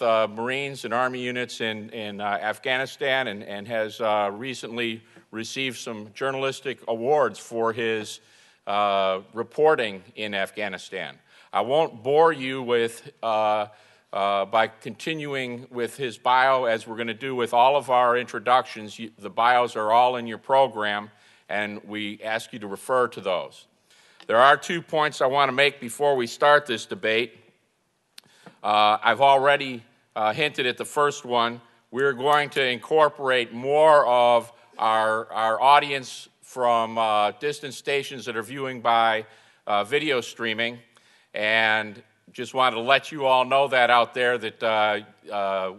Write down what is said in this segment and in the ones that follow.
Marines and Army units in Afghanistan and has recently received some journalistic awards for his reporting in Afghanistan. I won't bore you with by continuing with his bio, as we're going to do with all of our introductions. The bios are all in your program, and we ask you to refer to those. There are 2 points I want to make before we start this debate. I've already hinted at the first one. We're going to incorporate more of our audience from distant stations that are viewing by video streaming, and just wanted to let you all know that out there, that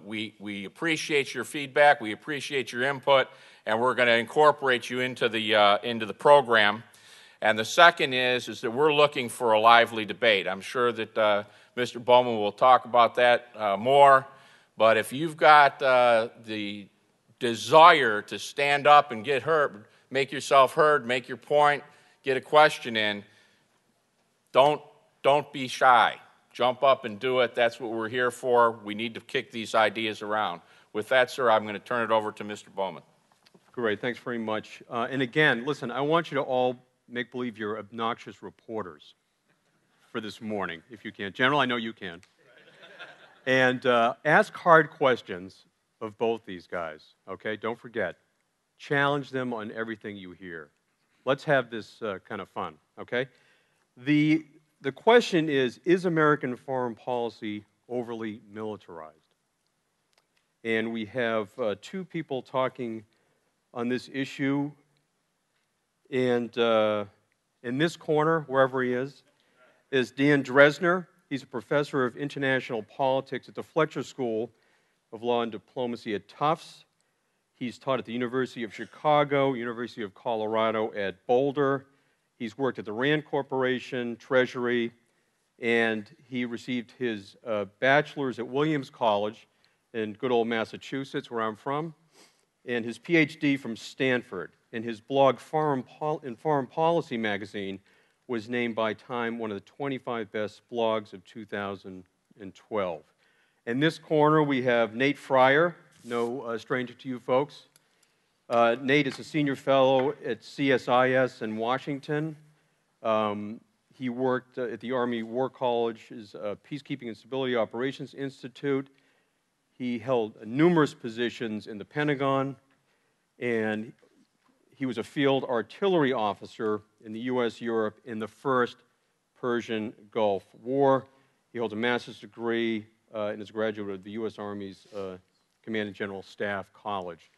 we appreciate your feedback, we appreciate your input, and we're going to incorporate you into the program. And the second is that we're looking for a lively debate. I'm sure that Mr. Bowman will talk about that more, but if you've got the desire to stand up and get heard, make yourself heard, make your point, get a question in, don't be shy. Jump up and do it. That's what we're here for. We need to kick these ideas around. With that, sir, I'm going to turn it over to Mr. Bowman. Great, thanks very much. And again, listen, I want you to all make believe you're obnoxious reporters for this morning, if you can. General, I know you can. And ask hard questions of both these guys, okay? Don't forget. Challenge them on everything you hear. Let's have this kind of fun, okay? The question is American foreign policy overly militarized? And we have 2 people talking on this issue. And in this corner, wherever he is Dan Dresner. He's a professor of international politics at the Fletcher School of Law and Diplomacy at Tufts. He's taught at the University of Chicago, University of Colorado at Boulder. He's worked at the Rand Corporation, Treasury, and he received his bachelor's at Williams College in good old Massachusetts, where I'm from, and his PhD from Stanford. And his blog, Foreign Policy magazine, was named by Time one of the 25 best blogs of 2012. In this corner, we have Nate Freier, no stranger to you folks. Nate is a senior fellow at CSIS in Washington. He worked at the Army War College's Peacekeeping and Stability Operations Institute. He held numerous positions in the Pentagon, and he was a field artillery officer in the U.S. Europe in the First Persian Gulf War. He holds a master's degree and is a graduate of the U.S. Army's Command and General Staff College.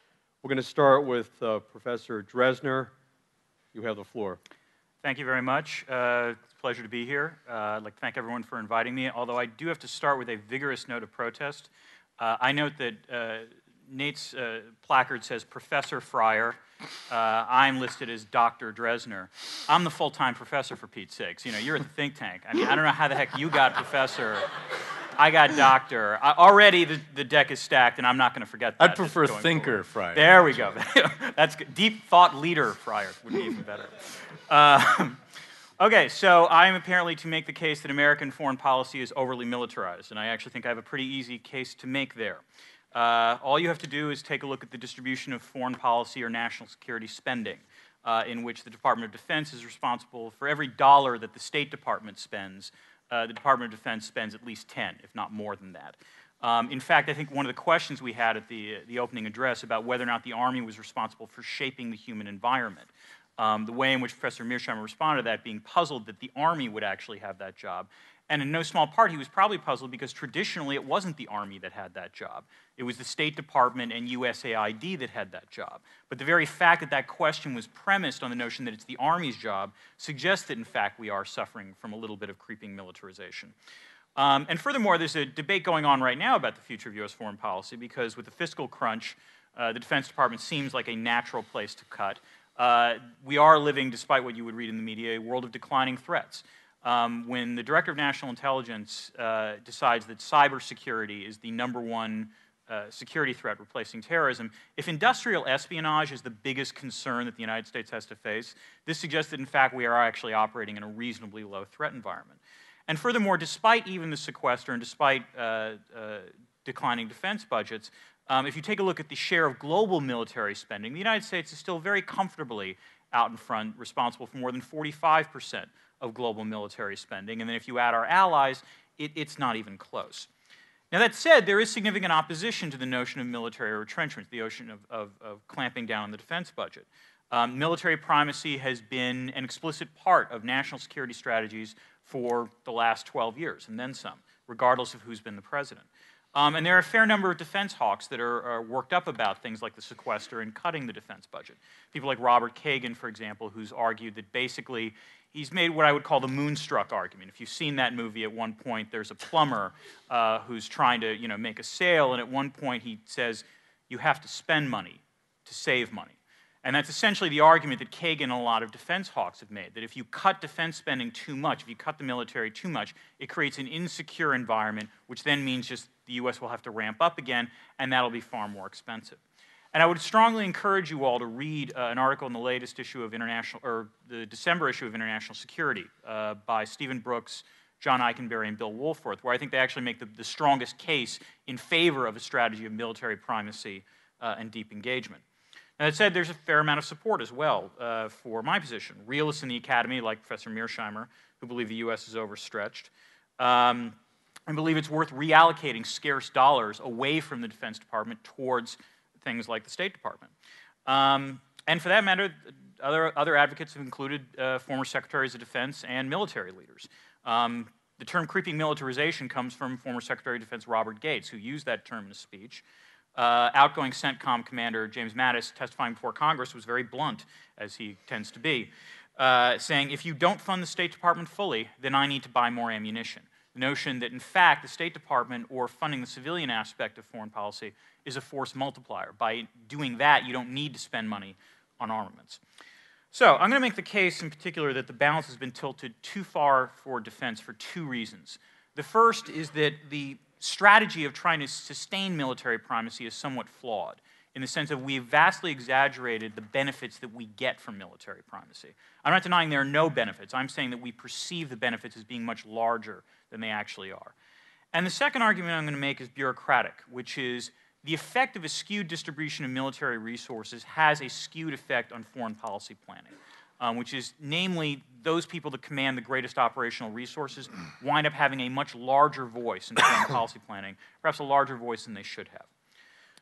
We're going to start with Professor Dresner. You have the floor. Thank you very much. It's a pleasure to be here. I'd like to thank everyone for inviting me, although I do have to start with a vigorous note of protest. I note that Nate's placard says Professor Freier. I'm listed as Dr. Dresner. I'm the full-time professor, for Pete's sakes. You know, you're at the think tank. I mean, I don't know how the heck you got professor. I got doctor. Already the deck is stacked, and I'm not going to forget that. I'd prefer thinker Freier. There we go. That's good. Deep thought leader Freier would be even better. Okay, so I'm apparently to make the case that American foreign policy is overly militarized, and I actually think I have a pretty easy case to make there. All you have to do is take a look at the distribution of foreign policy or national security spending, in which the Department of Defense is responsible for every dollar that the State Department spends. The Department of Defense spends at least 10, if not more than that. In fact, I think one of the questions we had at the opening address about whether or not the Army was responsible for shaping the human environment, the way in which Professor Mearsheimer responded to that, being puzzled that the Army would actually have that job. And in no small part, he was probably puzzled because traditionally it wasn't the Army that had that job. It was the State Department and USAID that had that job. But the very fact that that question was premised on the notion that it's the Army's job suggests that, in fact, we are suffering from a little bit of creeping militarization. And furthermore, there's a debate going on right now about the future of U.S. foreign policy because with the fiscal crunch, the Defense Department seems like a natural place to cut. We are living, despite what you would read in the media, a world of declining threats. When the Director of National Intelligence decides that cybersecurity is the #1 security threat replacing terrorism, if industrial espionage is the biggest concern that the United States has to face, this suggests that, in fact, we are actually operating in a reasonably low threat environment. And furthermore, despite even the sequester and despite declining defense budgets, if you take a look at the share of global military spending, the United States is still very comfortably out in front, responsible for more than 45% of global military spending. And then if you add our allies, it's not even close. Now, that said, there is significant opposition to the notion of military retrenchment, the notion of clamping down on the defense budget. Military primacy has been an explicit part of national security strategies for the last 12 years, and then some, regardless of who's been the president. And there are a fair number of defense hawks that are worked up about things like the sequester and cutting the defense budget. People like Robert Kagan, for example, who's argued that basically he's made what I would call the moonstruck argument. If you've seen that movie, at one point there's a plumber who's trying to make a sale, and at one point he says, you have to spend money to save money. And that's essentially the argument that Kagan and a lot of defense hawks have made, that if you cut defense spending too much, if you cut the military too much, it creates an insecure environment, which then means just the U.S. will have to ramp up again, and that'll be far more expensive. And I would strongly encourage you all to read an article in the latest issue of the December issue of International Security by Stephen Brooks, John Eikenberry, and Bill Woolforth, where I think they actually make the strongest case in favor of a strategy of military primacy and deep engagement. Now, that said, there's a fair amount of support as well for my position. Realists in the academy, like Professor Mearsheimer, who believe the U.S. is overstretched, and believe it's worth reallocating scarce dollars away from the Defense Department towards things like the State Department. And for that matter, other advocates have included former Secretaries of Defense and military leaders. The term creeping militarization comes from former Secretary of Defense Robert Gates, who used that term in a speech. Outgoing CENTCOM Commander James Mattis, testifying before Congress, was very blunt, as he tends to be, saying, if you don't fund the State Department fully, then I need to buy more ammunition. The notion that, in fact, the State Department or funding the civilian aspect of foreign policy is a force multiplier. By doing that, you don't need to spend money on armaments. So I'm going to make the case in particular that the balance has been tilted too far for defense for two reasons. The first is that the strategy of trying to sustain military primacy is somewhat flawed, in the sense that we've vastly exaggerated the benefits that we get from military primacy. I'm not denying there are no benefits. I'm saying that we perceive the benefits as being much larger than they actually are. And the second argument I'm going to make is bureaucratic, which is the effect of a skewed distribution of military resources has a skewed effect on foreign policy planning, which is namely those people that command the greatest operational resources wind up having a much larger voice in foreign policy planning, perhaps a larger voice than they should have.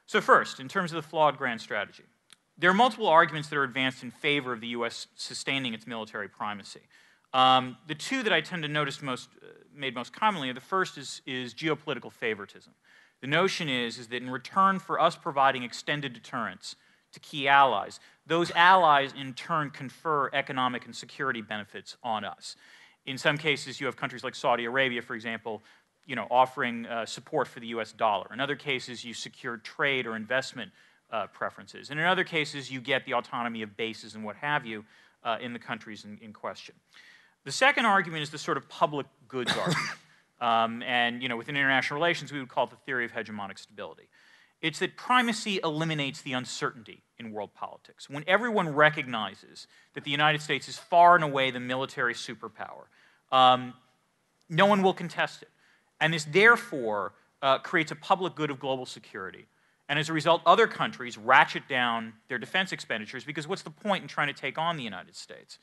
So first, in terms of the flawed grand strategy, there are multiple arguments that are advanced in favor of the U.S. sustaining its military primacy. The two that I tend to notice made most commonly, the first is geopolitical favoritism. The notion is that in return for us providing extended deterrence to key allies, those allies in turn confer economic and security benefits on us. In some cases, you have countries like Saudi Arabia, for example, offering support for the U.S. dollar. In other cases, you secure trade or investment preferences. And in other cases, you get the autonomy of bases and what have you in the countries in question. The second argument is the sort of public goods argument. And within international relations, we would call it the theory of hegemonic stability. It's that primacy eliminates the uncertainty in world politics. When everyone recognizes that the United States is far and away the military superpower, no one will contest it. And this, therefore, creates a public good of global security. And as a result, other countries ratchet down their defense expenditures, because what's the point in trying to take on the United States?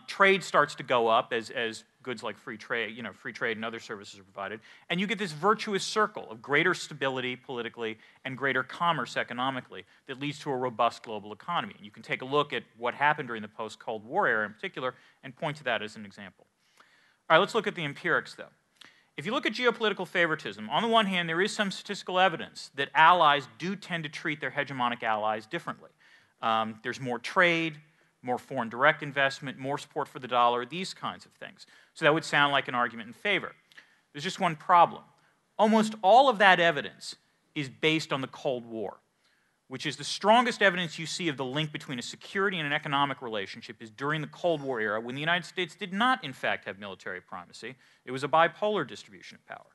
Trade starts to go up as goods like free trade and other services are provided, and you get this virtuous circle of greater stability politically and greater commerce economically that leads to a robust global economy. And you can take a look at what happened during the post-Cold War era in particular and point to that as an example. All right, let's look at the empirics, though. If you look at geopolitical favoritism, on the one hand, there is some statistical evidence that allies do tend to treat their hegemonic allies differently. There's more trade, more foreign direct investment, more support for the dollar, these kinds of things. So that would sound like an argument in favor. There's just one problem. Almost all of that evidence is based on the Cold War, which is the strongest evidence you see of the link between a security and an economic relationship is during the Cold War era, when the United States did not, in fact, have military primacy. It was a bipolar distribution of power.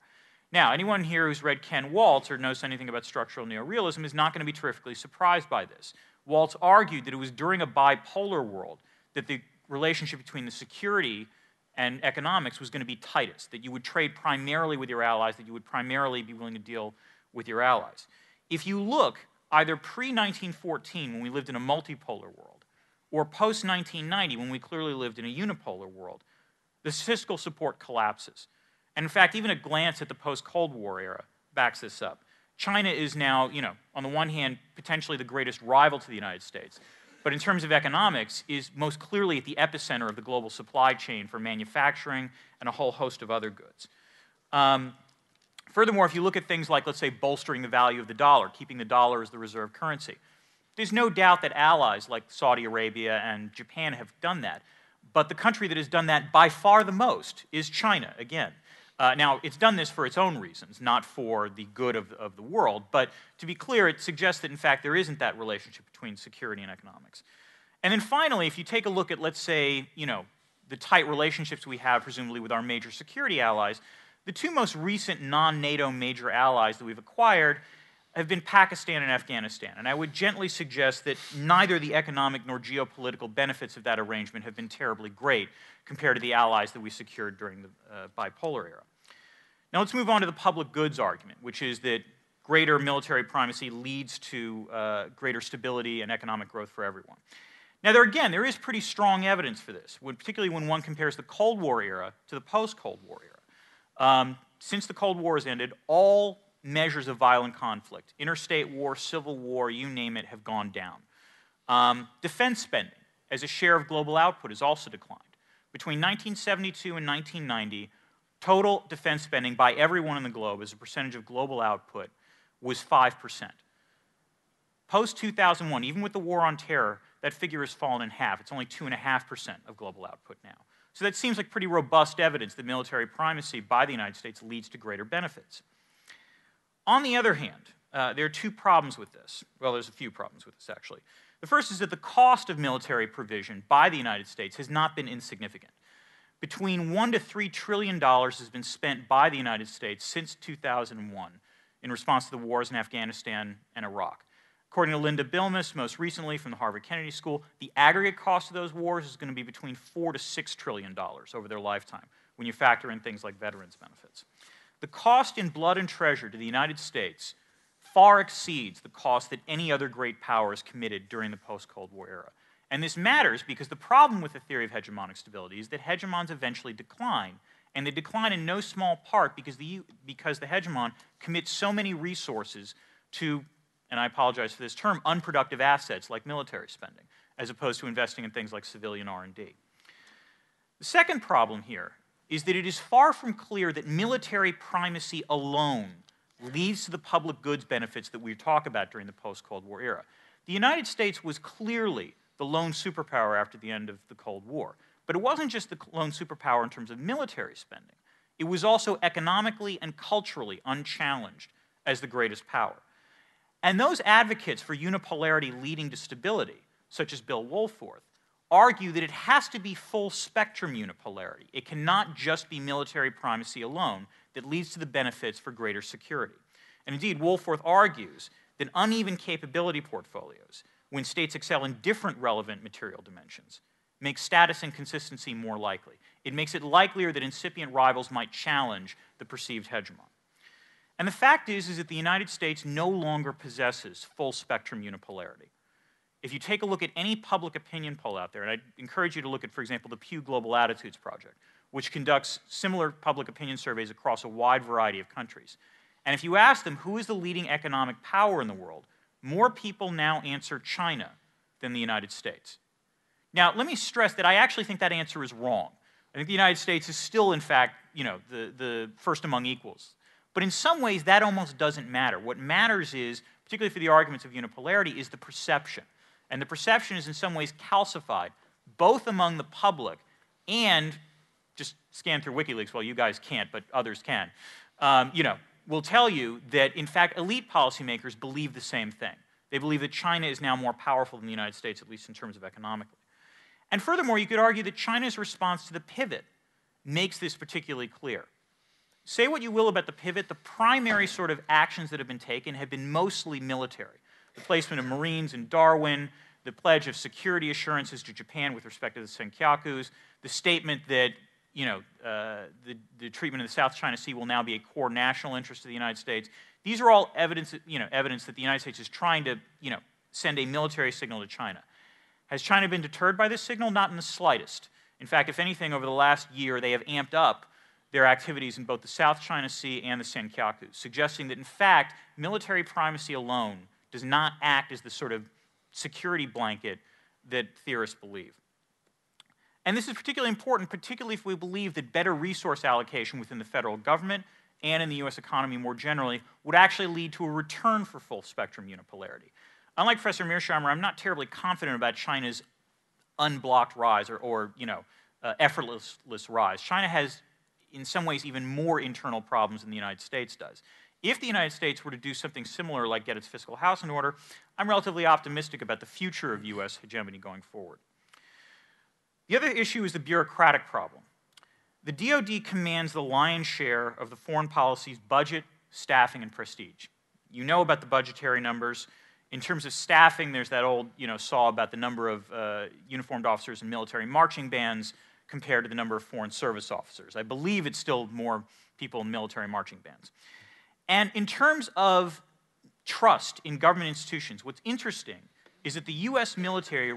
Now, anyone here who's read Ken Waltz or knows anything about structural neorealism is not going to be terrifically surprised by this. Waltz argued that it was during a bipolar world that the relationship between the security and economics was going to be tightest, that you would trade primarily with your allies, that you would primarily be willing to deal with your allies. If you look either pre-1914, when we lived in a multipolar world, or post-1990, when we clearly lived in a unipolar world, the fiscal support collapses. And in fact, even a glance at the post-Cold War era backs this up. China is now, on the one hand, potentially the greatest rival to the United States, but in terms of economics, is most clearly at the epicenter of the global supply chain for manufacturing and a whole host of other goods. Furthermore, if you look at things like, let's say, bolstering the value of the dollar, keeping the dollar as the reserve currency, there's no doubt that allies like Saudi Arabia and Japan have done that. But the country that has done that by far the most is China, again. Now, it's done this for its own reasons, not for the good of the world. But to be clear, it suggests that, in fact, there isn't that relationship between security and economics. And then finally, if you take a look at, let's say, the tight relationships we have, presumably, with our major security allies, the two most recent non-NATO major allies that we've acquired have been Pakistan and Afghanistan. And I would gently suggest that neither the economic nor geopolitical benefits of that arrangement have been terribly great compared to the allies that we secured during the bipolar era. Now let's move on to the public goods argument, which is that greater military primacy leads to greater stability and economic growth for everyone. Now there is pretty strong evidence for this, particularly when one compares the Cold War era to the post-Cold War era. Since the Cold War has ended, all measures of violent conflict, interstate war, civil war, you name it, have gone down. Defense spending as a share of global output has also declined. Between 1972 and 1990, total defense spending by everyone in the globe as a percentage of global output was 5%. Post-2001, even with the war on terror, that figure has fallen in half. It's only 2.5% of global output now. So that seems like pretty robust evidence that military primacy by the United States leads to greater benefits. On the other hand, there are two problems with this. Well, there's a few problems with this, actually. The first is that the cost of military provision by the United States has not been insignificant. Between $1 to $3 trillion has been spent by the United States since 2001 in response to the wars in Afghanistan and Iraq. According to Linda Bilmes, most recently from the Harvard Kennedy School, the aggregate cost of those wars is going to be between $4 to $6 trillion over their lifetime, when you factor in things like veterans' benefits. The cost in blood and treasure to the United States far exceeds the cost that any other great power has committed during the post-Cold War era. And this matters because the problem with the theory of hegemonic stability is that hegemons eventually decline, and they decline in no small part because the hegemon commits so many resources to, and I apologize for this term, unproductive assets like military spending, as opposed to investing in things like civilian R&D. The second problem here is that it is far from clear that military primacy alone leads to the public goods benefits that we talk about during the post-Cold War era. The United States was clearly the lone superpower after the end of the Cold War. But it wasn't just the lone superpower in terms of military spending. It was also economically and culturally unchallenged as the greatest power. And those advocates for unipolarity leading to stability, such as Bill Wohlforth, argue that it has to be full-spectrum unipolarity. It cannot just be military primacy alone that leads to the benefits for greater security. And indeed, Wohlforth argues that uneven capability portfolios, when states excel in different relevant material dimensions, make status and consistency more likely. It makes it likelier that incipient rivals might challenge the perceived hegemon. And the fact is that the United States no longer possesses full-spectrum unipolarity. If you take a look at any public opinion poll out there, and I'd encourage you to look at, for example, the Pew Global Attitudes Project, which conducts similar public opinion surveys across a wide variety of countries. And if you ask them who is the leading economic power in the world, more people now answer China than the United States. Now, let me stress that I actually think that answer is wrong. I think the United States is still, in fact, the first among equals. But in some ways, that almost doesn't matter. What matters is, particularly for the arguments of unipolarity, is the perception. And the perception is in some ways calcified, both among the public and, just scan through WikiLeaks, well, you guys can't, but others can, will tell you that, in fact, elite policymakers believe the same thing. They believe that China is now more powerful than the United States, at least in terms of economically. And furthermore, you could argue that China's response to the pivot makes this particularly clear. Say what you will about the pivot, the primary sort of actions that have been taken have been mostly military. The placement of Marines in Darwin, the pledge of security assurances to Japan with respect to the Senkakus, the statement that the treatment of the South China Sea will now be a core national interest of the United States. These are all evidence that the United States is trying to, send a military signal to China. Has China been deterred by this signal? Not in the slightest. In fact, if anything, over the last year, they have amped up their activities in both the South China Sea and the Senkaku, suggesting that, in fact, military primacy alone does not act as the sort of security blanket that theorists believe. And this is particularly important, particularly if we believe that better resource allocation within the federal government and in the U.S. economy more generally would actually lead to a return for full-spectrum unipolarity. Unlike Professor Mearsheimer, I'm not terribly confident about China's unblocked rise or effortless rise. China has, in some ways, even more internal problems than the United States does. If the United States were to do something similar, like get its fiscal house in order, I'm relatively optimistic about the future of U.S. hegemony going forward. The other issue is the bureaucratic problem. The DoD commands the lion's share of the foreign policy's budget, staffing, and prestige. You know about the budgetary numbers. In terms of staffing, there's that old saw about the number of uniformed officers in military marching bands compared to the number of foreign service officers. I believe it's still more people in military marching bands. And in terms of trust in government institutions, what's interesting is that the U.S. military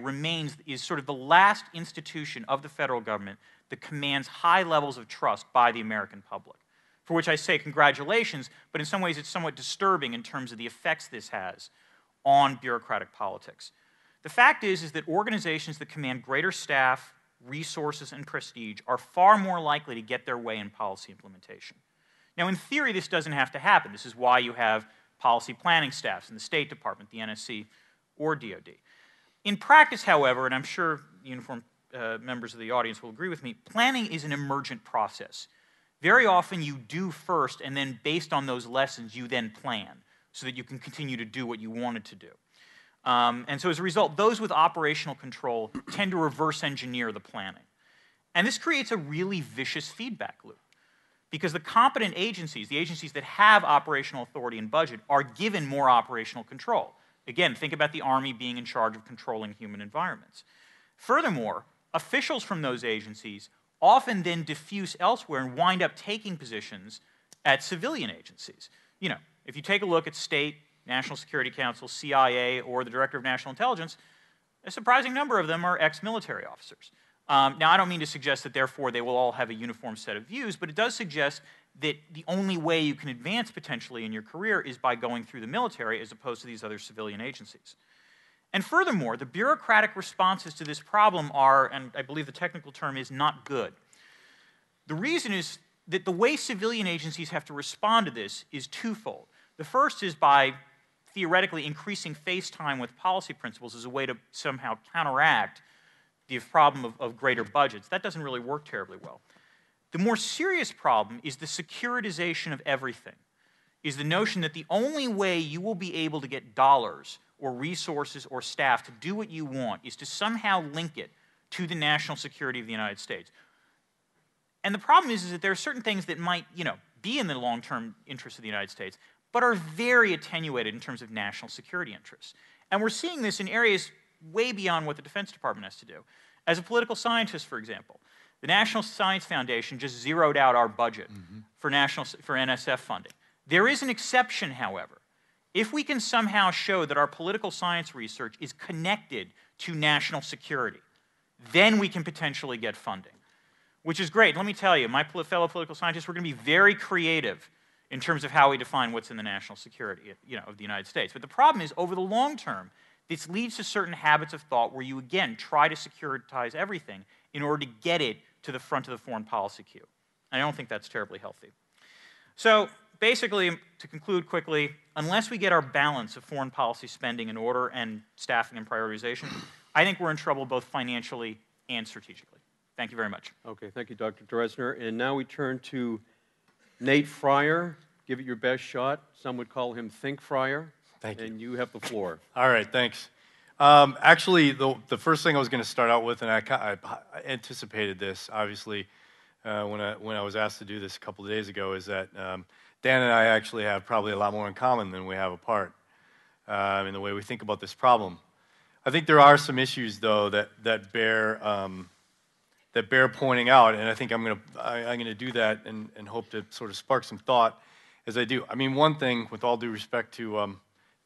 is sort of the last institution of the federal government that commands high levels of trust by the American public, for which I say congratulations, but in some ways it's somewhat disturbing in terms of the effects this has on bureaucratic politics. The fact is that organizations that command greater staff, resources, and prestige are far more likely to get their way in policy implementation. Now, in theory, this doesn't have to happen. This is why you have policy planning staffs in the State Department, the NSC, or DoD. In practice, however, and I'm sure uniformed members of the audience will agree with me, planning is an emergent process. Very often you do first, and then based on those lessons, you then plan so that you can continue to do what you wanted to do. And so as a result, those with operational control tend to reverse engineer the planning. And this creates a really vicious feedback loop, because the competent agencies, the agencies that have operational authority and budget, are given more operational control. Again, think about the Army being in charge of controlling human environments. Furthermore, officials from those agencies often then diffuse elsewhere and wind up taking positions at civilian agencies. If you take a look at state, National Security Council, CIA, or the Director of National Intelligence, a surprising number of them are ex-military officers. Now, I don't mean to suggest that, therefore, they will all have a uniform set of views, but it does suggest that the only way you can advance potentially in your career is by going through the military as opposed to these other civilian agencies. And furthermore, the bureaucratic responses to this problem are, and I believe the technical term is, not good. The reason is that the way civilian agencies have to respond to this is twofold. The first is by theoretically increasing face time with policy principles as a way to somehow counteract the problem of greater budgets. That doesn't really work terribly well. The more serious problem is the securitization of everything, is the notion that the only way you will be able to get dollars or resources or staff to do what you want is to somehow link it to the national security of the United States. And the problem is that there are certain things that might, be in the long-term interest of the United States, but are very attenuated in terms of national security interests. And we're seeing this in areas way beyond what the Defense Department has to do. As a political scientist, for example, the National Science Foundation just zeroed out our budget for NSF funding. There is an exception, however. If we can somehow show that our political science research is connected to national security, then we can potentially get funding, which is great. Let me tell you, my fellow political scientists, we're going to be very creative in terms of how we define what's in the national security of the United States. But the problem is, over the long term, this leads to certain habits of thought where you, again, try to securitize everything in order to get it to the front of the foreign policy queue. And I don't think that's terribly healthy. So basically, to conclude quickly, unless we get our balance of foreign policy spending in order and staffing and prioritization, I think we're in trouble both financially and strategically. Thank you very much. Okay, thank you, Dr. Dresner. And now we turn to Nate Freier. Give it your best shot. Some would call him Think Freier. Thank you. And you have the floor. All right, thanks. Actually, the first thing I was going to start out with, and I anticipated this, obviously, when I was asked to do this a couple of days ago, is that Dan and I actually have probably a lot more in common than we have apart in the way we think about this problem. I think there are some issues, though, that bear pointing out, and I think I'm going to do that and hope to sort of spark some thought as I do. I mean, one thing, with all due respect to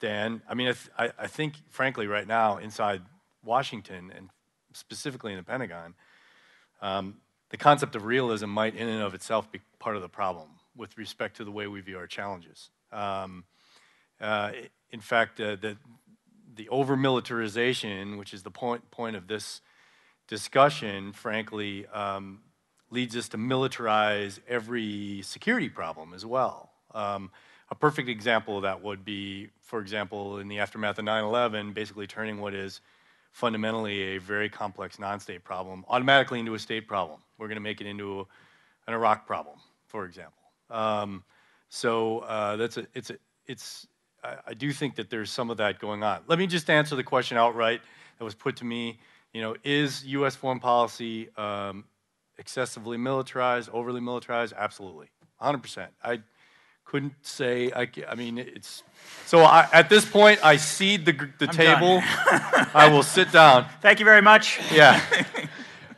Dan, I mean, I think, frankly, right now, inside Washington, and specifically in the Pentagon, the concept of realism might in and of itself be part of the problem with respect to the way we view our challenges. In fact, the over-militarization, which is the point of this discussion, frankly, leads us to militarize every security problem as well. A perfect example of that would be, for example, in the aftermath of 9/11, basically turning what is fundamentally a very complex non-state problem automatically into a state problem. We're going to make it into an Iraq problem, for example. I do think that there's some of that going on. Let me just answer the question outright that was put to me. You know, is U.S. foreign policy excessively militarized, overly militarized? Absolutely, 100%. I couldn't say. I mean, it's so. At this point, I cede the table. I will sit down. Thank you very much. Yeah,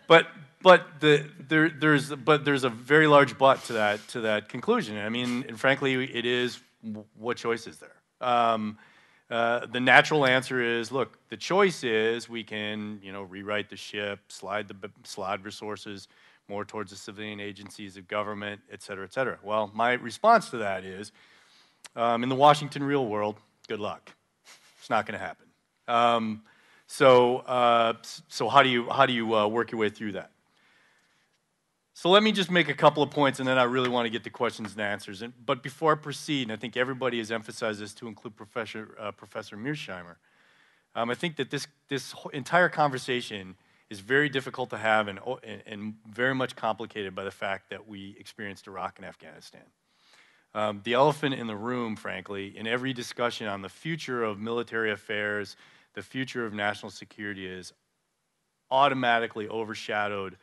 but there's a very large but to that conclusion. I mean, and frankly, it is what choice is there? The natural answer is, look, the choice is we can, rewrite the ship, slide resources more towards the civilian agencies of government, et cetera, et cetera. Well, my response to that is, in the Washington real world, good luck. It's not going to happen. So how do you work your way through that? So let me just make a couple of points, and then I really want to get to questions and answers. But before I proceed, and I think everybody has emphasized this to include Professor Mearsheimer, I think that this entire conversation is very difficult to have and very much complicated by the fact that we experienced Iraq and Afghanistan. The elephant in the room, frankly, in every discussion on the future of military affairs, the future of national security is automatically overshadowed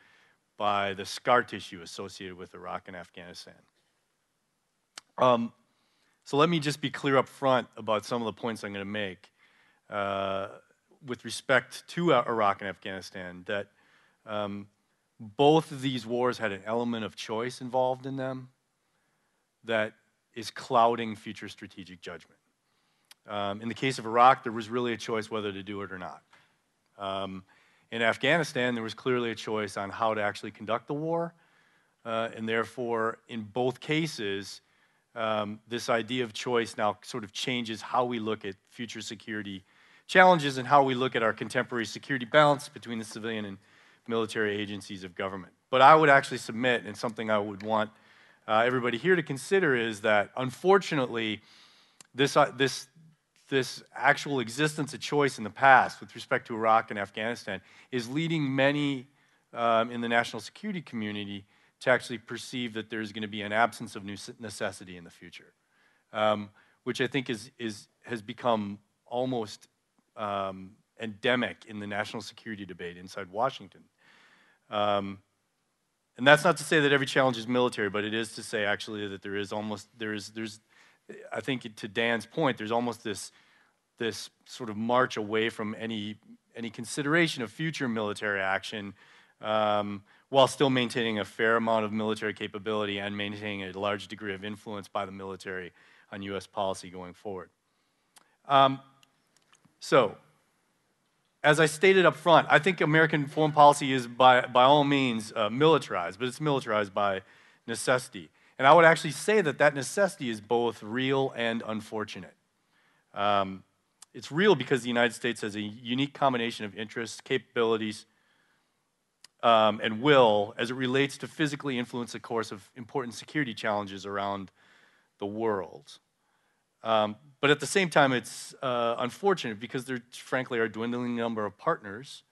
by the scar tissue associated with Iraq and Afghanistan. So let me just be clear up front about some of the points I'm going to make with respect to Iraq and Afghanistan, that both of these wars had an element of choice involved in them that is clouding future strategic judgment. In the case of Iraq, there was really a choice whether to do it or not. In Afghanistan, there was clearly a choice on how to actually conduct the war, and therefore, in both cases, this idea of choice now sort of changes how we look at future security challenges and how we look at our contemporary security balance between the civilian and military agencies of government. But I would actually submit, and something I would want everybody here to consider, is that unfortunately, this actual existence of choice in the past with respect to Iraq and Afghanistan is leading many in the national security community to actually perceive that there's going to be an absence of necessity in the future, which I think has become almost endemic in the national security debate inside Washington. And that's not to say that every challenge is military, but it is to say actually that there's I think to Dan's point, there's almost this sort of march away from any consideration of future military action, while still maintaining a fair amount of military capability and maintaining a large degree of influence by the military on U.S. policy going forward. So, as I stated up front, I think American foreign policy is by all means militarized, but it's militarized by necessity. And I would actually say that necessity is both real and unfortunate. It's real because the United States has a unique combination of interests, capabilities, and will as it relates to physically influence the course of important security challenges around the world. But at the same time, it's unfortunate because there, frankly, are a dwindling number of partners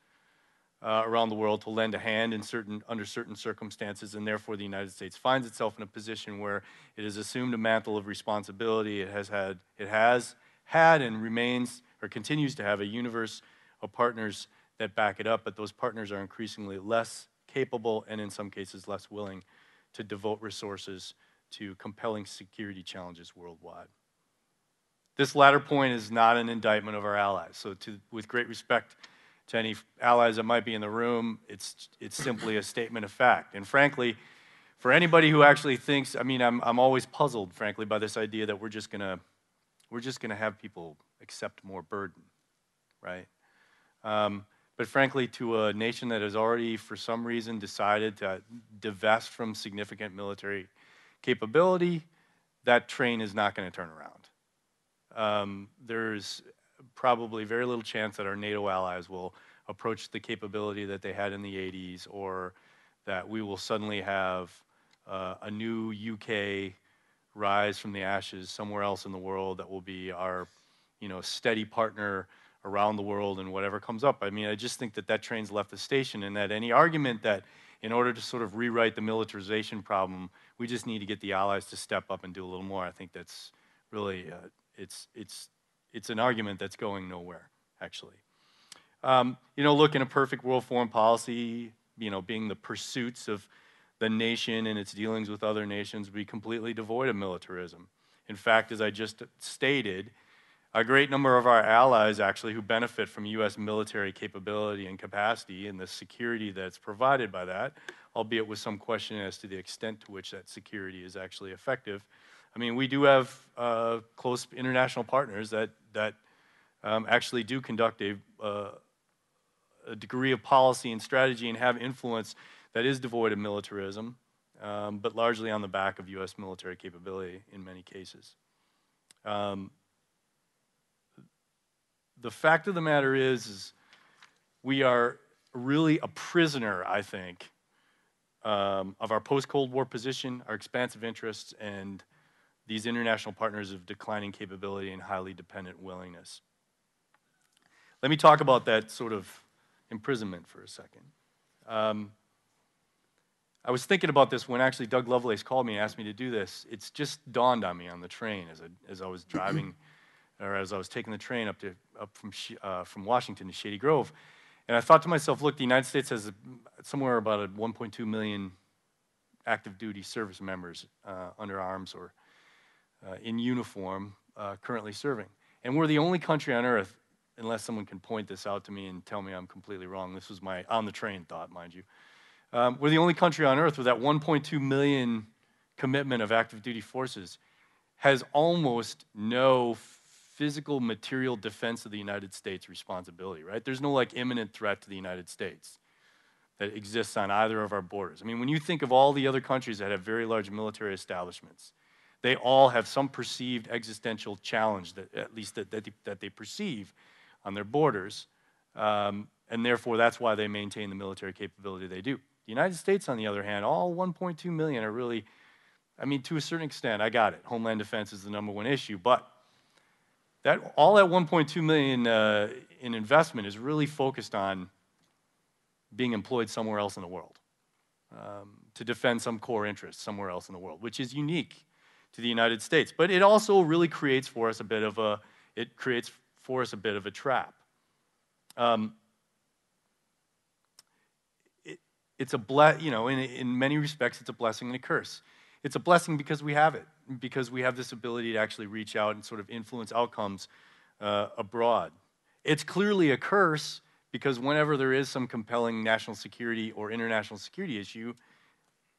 around the world to lend a hand under certain circumstances, and therefore the United States finds itself in a position where it has assumed a mantle of responsibility. It has had and remains or continues to have a universe of partners that back it up, but those partners are increasingly less capable and in some cases less willing to devote resources to compelling security challenges worldwide. This latter point is not an indictment of our allies. So with great respect to any allies that might be in the room, it's simply a statement of fact. And frankly, for anybody who actually thinks, I mean, I'm always puzzled, frankly, by this idea that we're just gonna have people accept more burden, right? But frankly, to a nation that has already, for some reason, decided to divest from significant military capability, that train is not going to turn around. There's probably very little chance that our NATO allies will approach the capability that they had in the 80s, or that we will suddenly have a new UK rise from the ashes somewhere else in the world that will be our, steady partner around the world and whatever comes up. I mean, I just think that train's left the station, and that any argument that in order to sort of rewrite the militarization problem, we just need to get the allies to step up and do a little more, I think that's really, it's an argument that's going nowhere, actually. Look, in a perfect world, foreign policy, being the pursuits of the nation and its dealings with other nations, would be completely devoid of militarism. In fact, as I just stated, a great number of our allies, actually, who benefit from U.S. military capability and capacity and the security that's provided by that, albeit with some question as to the extent to which that security is actually effective. I mean, we do have close international partners that actually do conduct a degree of policy and strategy and have influence that is devoid of militarism, but largely on the back of U.S. military capability in many cases. The fact of the matter is we are really a prisoner, I think, of our post-Cold War position, our expansive interests, and these international partners of declining capability and highly dependent willingness. Let me talk about that sort of imprisonment for a second. I was thinking about this when actually Doug Lovelace called me and asked me to do this. It's just dawned on me on the train as I was driving, or as I was taking the train up from Washington to Shady Grove. And I thought to myself, look, the United States has somewhere about 1.2 million active duty service members under arms or in uniform currently serving. And we're the only country on earth, unless someone can point this out to me and tell me I'm completely wrong. This was my on-the-train thought, mind you. We're the only country on earth where that 1.2 million commitment of active duty forces has almost no physical material defense of the United States responsibility, right? There's no imminent threat to the United States that exists on either of our borders. I mean, when you think of all the other countries that have very large military establishments, they all have some perceived existential challenge that at least that they perceive on their borders, and therefore that's why they maintain the military capability they do. The United States, on the other hand, all 1.2 million are really, I mean, to a certain extent, I got it. Homeland defense is the #1 issue, but all that 1.2 million in investment is really focused on being employed somewhere else in the world to defend some core interests somewhere else in the world, which is unique to the United States. But it also really creates for us a bit of a trap. It's in many respects, it's a blessing and a curse. It's a blessing because we have it, because we have this ability to actually reach out and sort of influence outcomes abroad. It's clearly a curse because whenever there is some compelling national security or international security issue,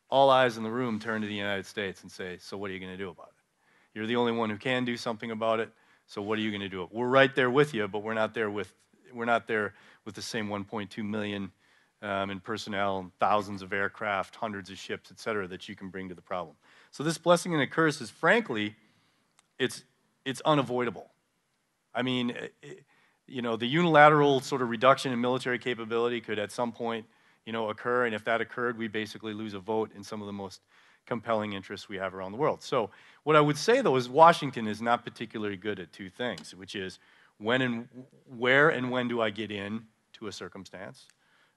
all eyes in the room turn to the United States and say, so what are you going to do about it? You're the only one who can do something about it, so what are you going to do? We're right there with you, but we're not there with the same 1.2 million in personnel, thousands of aircraft, hundreds of ships, et cetera, that you can bring to the problem. So this blessing and a curse is, frankly, it's unavoidable. I mean, the unilateral sort of reduction in military capability could at some point, occur, and if that occurred, we basically lose a vote in some of the most compelling interests we have around the world. So what I would say, though, is Washington is not particularly good at two things, which is where and when do I get in to a circumstance,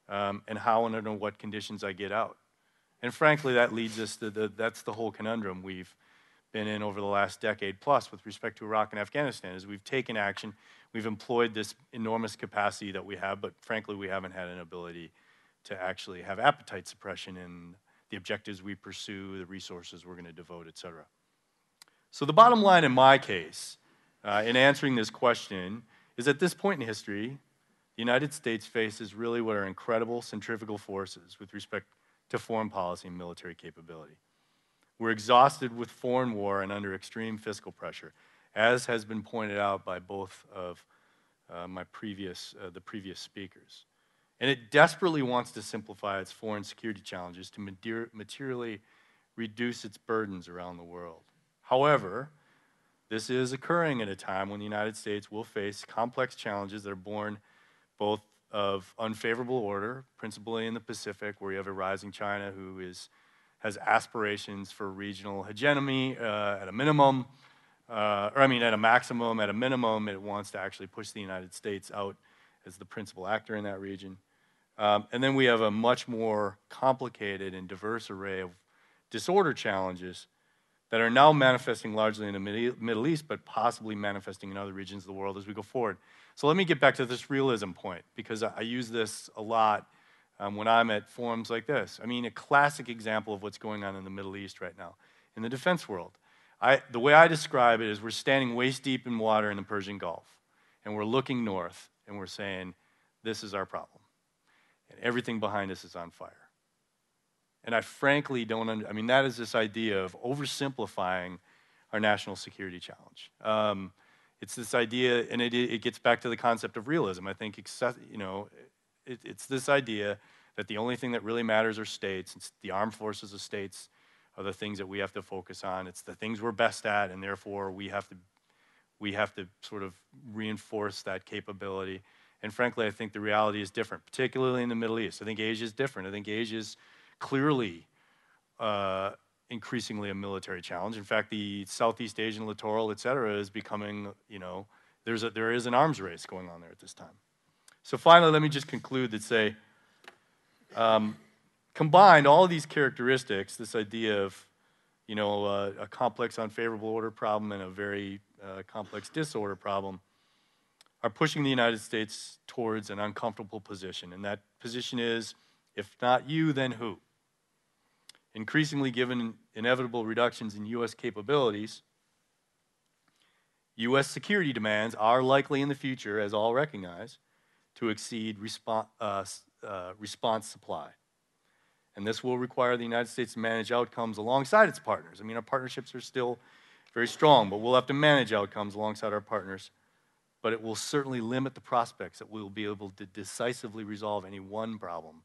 and how and under what conditions I get out. And frankly, that leads us to that's the whole conundrum we've been in over the last decade plus with respect to Iraq and Afghanistan, is we've taken action, we've employed this enormous capacity that we have, but frankly, we haven't had an ability to actually have appetite suppression in the objectives we pursue, the resources we're going to devote, et cetera. So the bottom line in my case, in answering this question, is at this point in history, the United States faces really what are incredible centrifugal forces with respect to foreign policy and military capability. We're exhausted with foreign war and under extreme fiscal pressure, as has been pointed out by both of the previous speakers. And it desperately wants to simplify its foreign security challenges to materially reduce its burdens around the world. However, this is occurring at a time when the United States will face complex challenges that are born both of unfavorable order, principally in the Pacific, where you have a rising China who has aspirations for regional hegemony at a minimum, at a maximum. At a minimum, it wants to actually push the United States out as the principal actor in that region. And then we have a much more complicated and diverse array of disorder challenges that are now manifesting largely in the Middle East, but possibly manifesting in other regions of the world as we go forward. So let me get back to this realism point, because I use this a lot when I'm at forums like this. I mean, a classic example of what's going on in the Middle East right now, in the defense world. The way I describe it is we're standing waist deep in water in the Persian Gulf, and we're looking north, and we're saying, this is our problem. And everything behind us is on fire. And I frankly don't, that is this idea of oversimplifying our national security challenge. It's this idea, and it gets back to the concept of realism. I think, it's this idea that the only thing that really matters are states. It's the armed forces of states are the things that we have to focus on. It's the things we're best at, and therefore we have to sort of reinforce that capability. And frankly, I think the reality is different, particularly in the Middle East. I think Asia is different. I think Asia is clearly increasingly a military challenge. In fact, the Southeast Asian littoral, et cetera, is becoming, there is an arms race going on there at this time. So finally, let me just conclude that say, combined, all of these characteristics, this idea of, a complex unfavorable order problem and a very complex disorder problem, are pushing the United States towards an uncomfortable position. And that position is, if not you, then who? Increasingly, given inevitable reductions in U.S. capabilities, U.S. security demands are likely in the future, as all recognize, to exceed response supply. And this will require the United States to manage outcomes alongside its partners. Our partnerships are still very strong, but we'll have to manage outcomes alongside our partners. But it will certainly limit the prospects that we'll be able to decisively resolve any one problem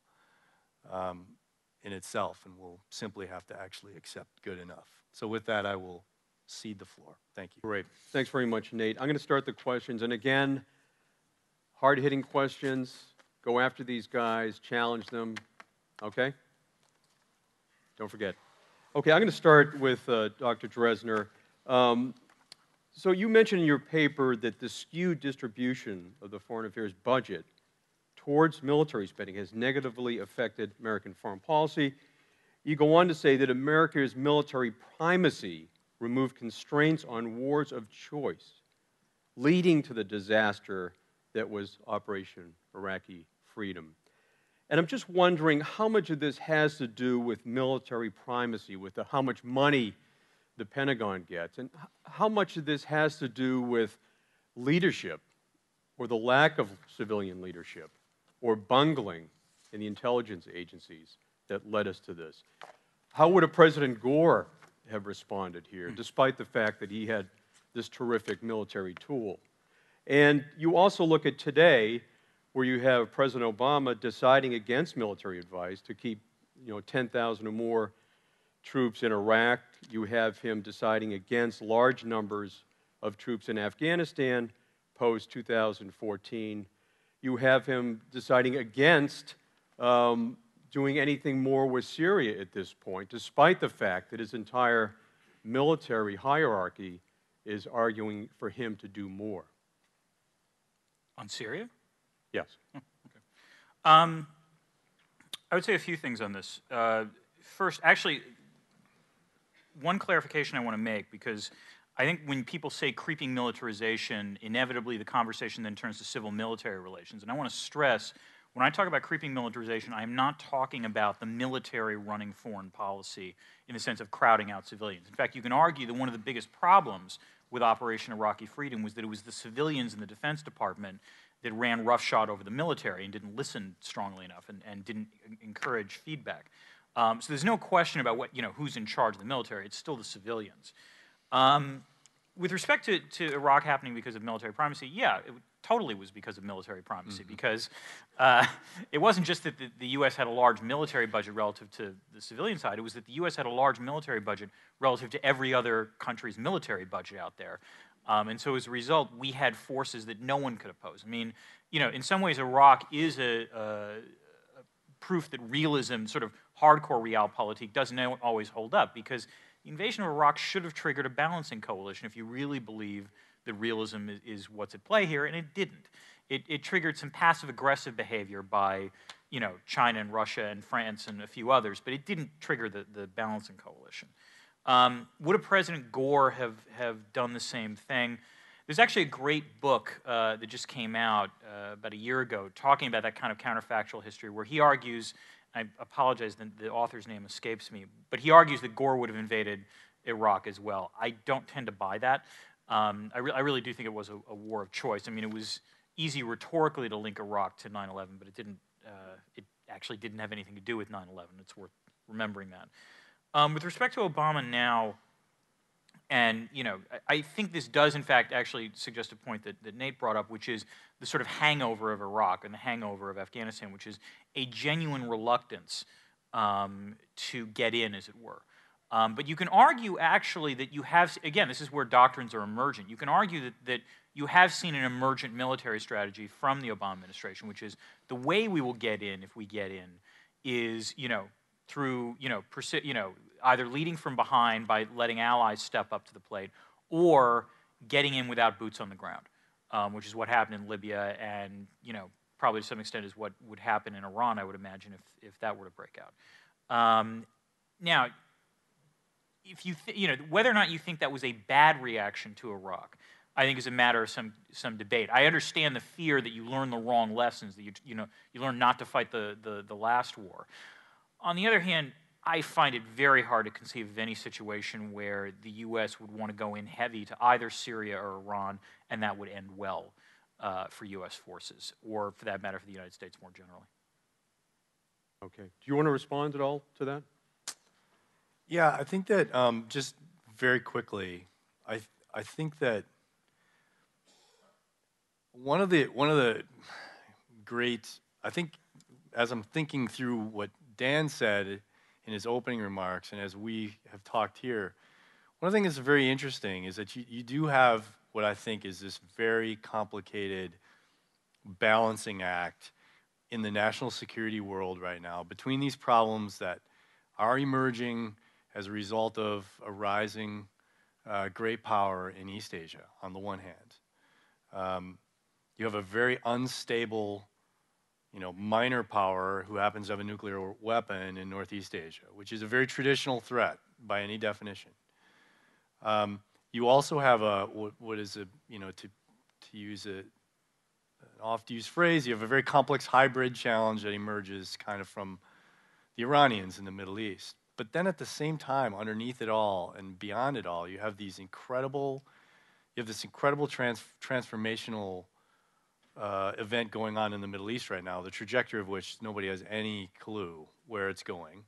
in itself, and we'll simply have to actually accept good enough. So with that, I will cede the floor. Thank you. Great. Thanks very much, Nate. I'm going to start the questions. And again, hard-hitting questions. Go after these guys. Challenge them. Okay? Don't forget. Okay, I'm going to start with Dr. Dresner. So you mentioned in your paper that the skewed distribution of the foreign affairs budget towards military spending has negatively affected American foreign policy. You go on to say that America's military primacy removed constraints on wars of choice, leading to the disaster that was Operation Iraqi Freedom. And I'm just wondering how much of this has to do with military primacy, with how much money the Pentagon gets, and how much of this has to do with leadership or the lack of civilian leadership or bungling in the intelligence agencies that led us to this. How would a President Gore have responded here, despite the fact that he had this terrific military tool? And you also look at today, where you have President Obama deciding against military advice to keep 10,000 or more troops in Iraq. You have him deciding against large numbers of troops in Afghanistan post-2014. You have him deciding against doing anything more with Syria at this point, despite the fact that his entire military hierarchy is arguing for him to do more. On Syria? Yes. Okay. I would say a few things on this. First, actually, one clarification I want to make, because I think when people say creeping militarization, inevitably the conversation then turns to civil-military relations. And I want to stress, when I talk about creeping militarization, I am not talking about the military running foreign policy in the sense of crowding out civilians. In fact, you can argue that one of the biggest problems with Operation Iraqi Freedom was that it was the civilians in the Defense Department that ran roughshod over the military and didn't listen strongly enough and didn't encourage feedback. So there's no question about who's in charge of the military. It's still the civilians. With respect to Iraq happening because of military primacy, yeah, it totally was because of military primacy, because it wasn't just that the U.S. had a large military budget relative to the civilian side, it was that the U.S. had a large military budget relative to every other country's military budget out there. And so as a result, we had forces that no one could oppose. I mean, in some ways, Iraq is a proof that realism, sort of hardcore realpolitik, doesn't always hold up, because the invasion of Iraq should have triggered a balancing coalition if you really believe that realism is what's at play here, and it didn't. It triggered some passive-aggressive behavior by, China and Russia and France and a few others, but it didn't trigger the balancing coalition. Would a President Gore have done the same thing? There's actually a great book that just came out about a year ago talking about that kind of counterfactual history, where he argues, I apologize, the author's name escapes me, but he argues that Gore would have invaded Iraq as well. I don't tend to buy that. I really do think it was a war of choice. I mean, it was easy rhetorically to link Iraq to 9/11, but it didn't. It actually didn't have anything to do with 9/11. It's worth remembering that. With respect to Obama now, and I think this does in fact actually suggest a point that Nate brought up, which is the sort of hangover of Iraq and the hangover of Afghanistan, which is a genuine reluctance to get in, as it were. But you can argue actually that you have, again, this is where doctrines are emergent. You can argue that you have seen an emergent military strategy from the Obama administration, which is the way we will get in, if we get in, is through either leading from behind by letting allies step up to the plate, or getting in without boots on the ground, which is what happened in Libya, and probably to some extent is what would happen in Iran, I would imagine, if that were to break out. Now, if you whether or not you think that was a bad reaction to Iraq, I think is a matter of some debate. I understand the fear that you learn the wrong lessons, that you learn not to fight the last war. On the other hand, I find it very hard to conceive of any situation where the U.S. would want to go in heavy to either Syria or Iran, and that would end well for U.S. forces, or for that matter, for the United States more generally. Okay. Do you want to respond at all to that? Yeah, I think that just very quickly, I think that one of the great, I think, as I'm thinking through what Dan said in his opening remarks, and as we have talked here, one of the things that's very interesting is that you do have what I think is this very complicated balancing act in the national security world right now between these problems that are emerging as a result of a rising great power in East Asia, on the one hand. You have a very unstable, minor power who happens to have a nuclear weapon in Northeast Asia, which is a very traditional threat by any definition. You also have what is to use an oft-used phrase, you have a very complex hybrid challenge that emerges kind of from the Iranians in the Middle East. But then at the same time, underneath it all and beyond it all, you have this incredible transformational event going on in the Middle East right now, the trajectory of which nobody has any clue where it's going.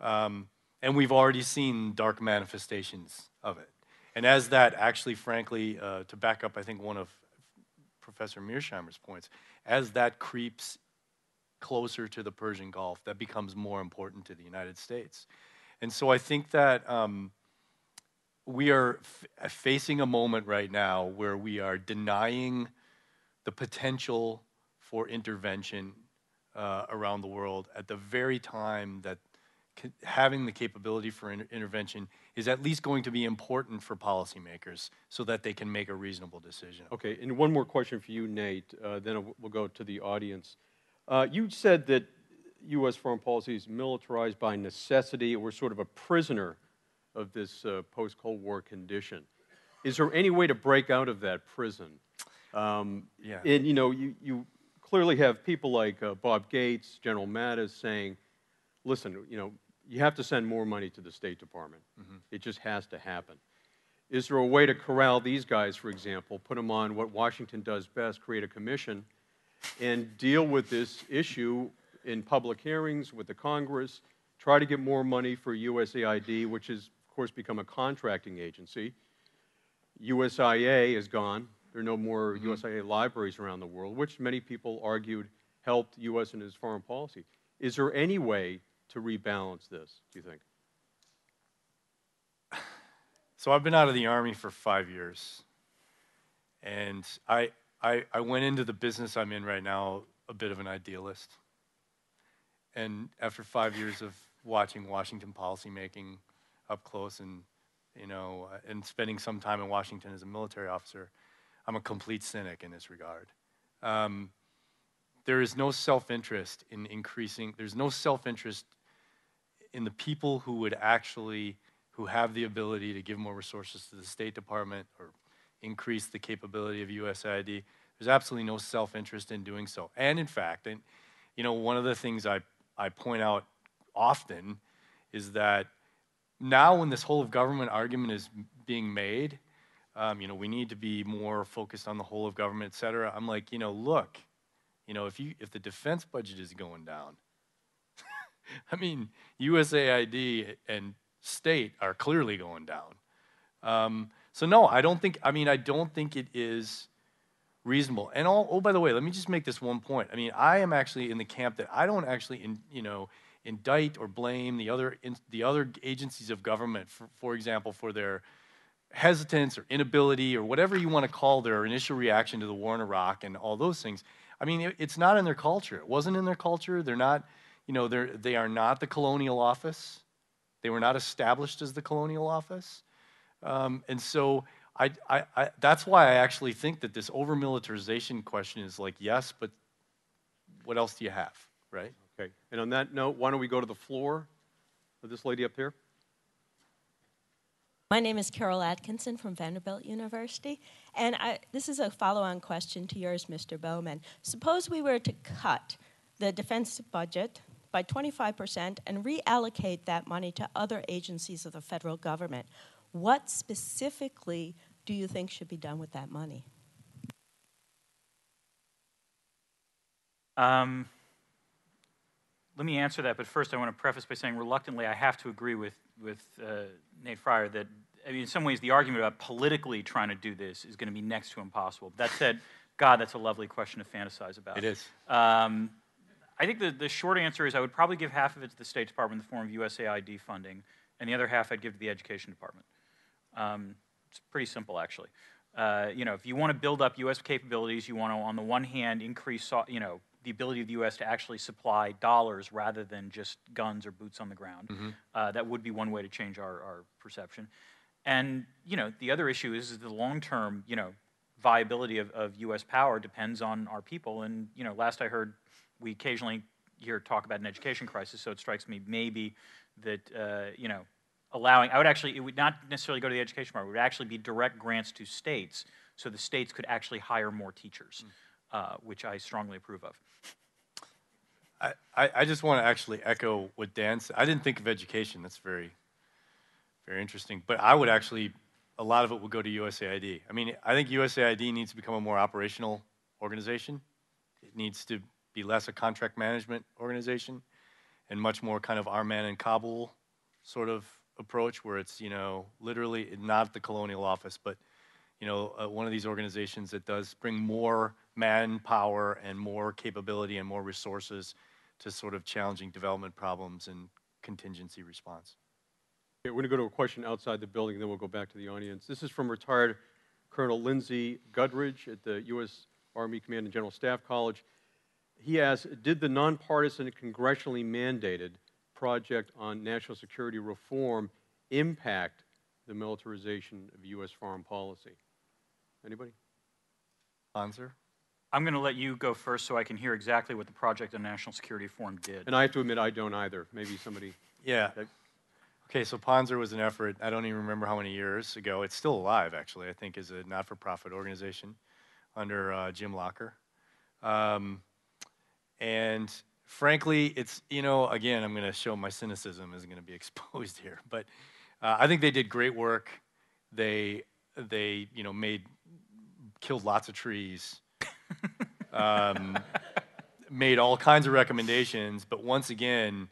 And we've already seen dark manifestations of it. And as that actually, frankly, to back up, I think, one of Professor Mearsheimer's points, as that creeps closer to the Persian Gulf, that becomes more important to the United States. And so I think that we are facing a moment right now where we are denying the potential for intervention around the world at the very time that having the capability for intervention is at least going to be important for policymakers so that they can make a reasonable decision. Okay, and one more question for you, Nate, then we'll go to the audience. You said that U.S. foreign policy is militarized by necessity. We're sort of a prisoner of this post-Cold War condition. Is there any way to break out of that prison? Yeah. And you clearly have people like Bob Gates, General Mattis saying, listen, you have to send more money to the State Department. Mm-hmm. It just has to happen. Is there a way to corral these guys, for example, put them on what Washington does best, create a commission, and deal with this issue in public hearings with the Congress, try to get more money for USAID, which has, of course, become a contracting agency. USIA is gone. There are no more USIA libraries around the world, which many people argued helped U.S. in its foreign policy. Is there any way to rebalance this, do you think? So I've been out of the Army for 5 years. And I went into the business I'm in right now a bit of an idealist. And after 5 years of watching Washington policymaking up close and, and spending some time in Washington as a military officer, I'm a complete cynic in this regard. There is no self-interest in increasing, there's no self-interest in the people who would actually, who have the ability to give more resources to the State Department or increase the capability of USAID. There's absolutely no self-interest in doing so. And in fact, one of the things I point out often is that now when this whole of government argument is being made, we need to be more focused on the whole of government, et cetera. I'm like, look, if the defense budget is going down, I mean, USAID and state are clearly going down. So no, I don't think it is reasonable. And by the way, let me just make this one point. I mean, I am actually in the camp that I don't actually, indict or blame the other agencies of government, for example, for their hesitance or inability or whatever you want to call their initial reaction to the war in Iraq and all those things. I mean, it's not in their culture. It wasn't in their culture. They're not, they are not the colonial office. They were not established as the colonial office. And so that's why I actually think that this over-militarization question is like, yes, but what else do you have, right? Okay. And on that note, why don't we go to the floor of this lady up here? My name is Carol Atkinson from Vanderbilt University, and this is a follow-on question to yours, Mr. Bowman. Suppose we were to cut the defense budget by 25% and reallocate that money to other agencies of the federal government. What specifically do you think should be done with that money? Let me answer that, but first I want to preface by saying reluctantly I have to agree with Nate Freier that, I mean, in some ways the argument about politically trying to do this is going to be next to impossible. That said, God, that's a lovely question to fantasize about. It is. I think the short answer is I would probably give half of it to the State Department in the form of USAID funding, and the other half I'd give to the Education Department. It's pretty simple, actually. If you want to build up U.S. capabilities, you want to, on the one hand, increase, the ability of the U.S. to actually supply dollars rather than just guns or boots on the ground. Mm-hmm. That would be one way to change our perception. And, the other issue is the long-term, viability of U.S. power depends on our people. And, last I heard, we occasionally hear talk about an education crisis, so it strikes me maybe that, it would not necessarily go to the education part, it would actually be direct grants to states, so the states could actually hire more teachers, which I strongly approve of. I just want to actually echo what Dan said. I didn't think of education. That's very, very interesting. But I would actually, a lot of it would go to USAID. I mean, I think USAID needs to become a more operational organization. It needs to be less a contract management organization and much more kind of our man in Kabul sort of approach where it's, literally not the colonial office, but, one of these organizations that does bring more manpower and more capability and more resources to sort of challenging development problems and contingency response. Okay, we're going to go to a question outside the building, then we'll go back to the audience. This is from retired Colonel Lindsey Goodridge at the U.S. Army Command and General Staff College. He asks, did the nonpartisan and congressionally mandated Project on National Security Reform impact the militarization of U.S. foreign policy? Anybody? Answer? I'm going to let you go first so I can hear exactly what the Project on National Security Reform did. And I have to admit, I don't either. Maybe somebody... Yeah. Okay, so Panzer was an effort, I don't even remember how many years ago. It's still alive, actually, I think, as a not-for-profit organization under Jim Locker. And frankly, it's, again, I'm going to show my cynicism is going to be exposed here. But I think they did great work. They killed lots of trees. Made all kinds of recommendations, but once again,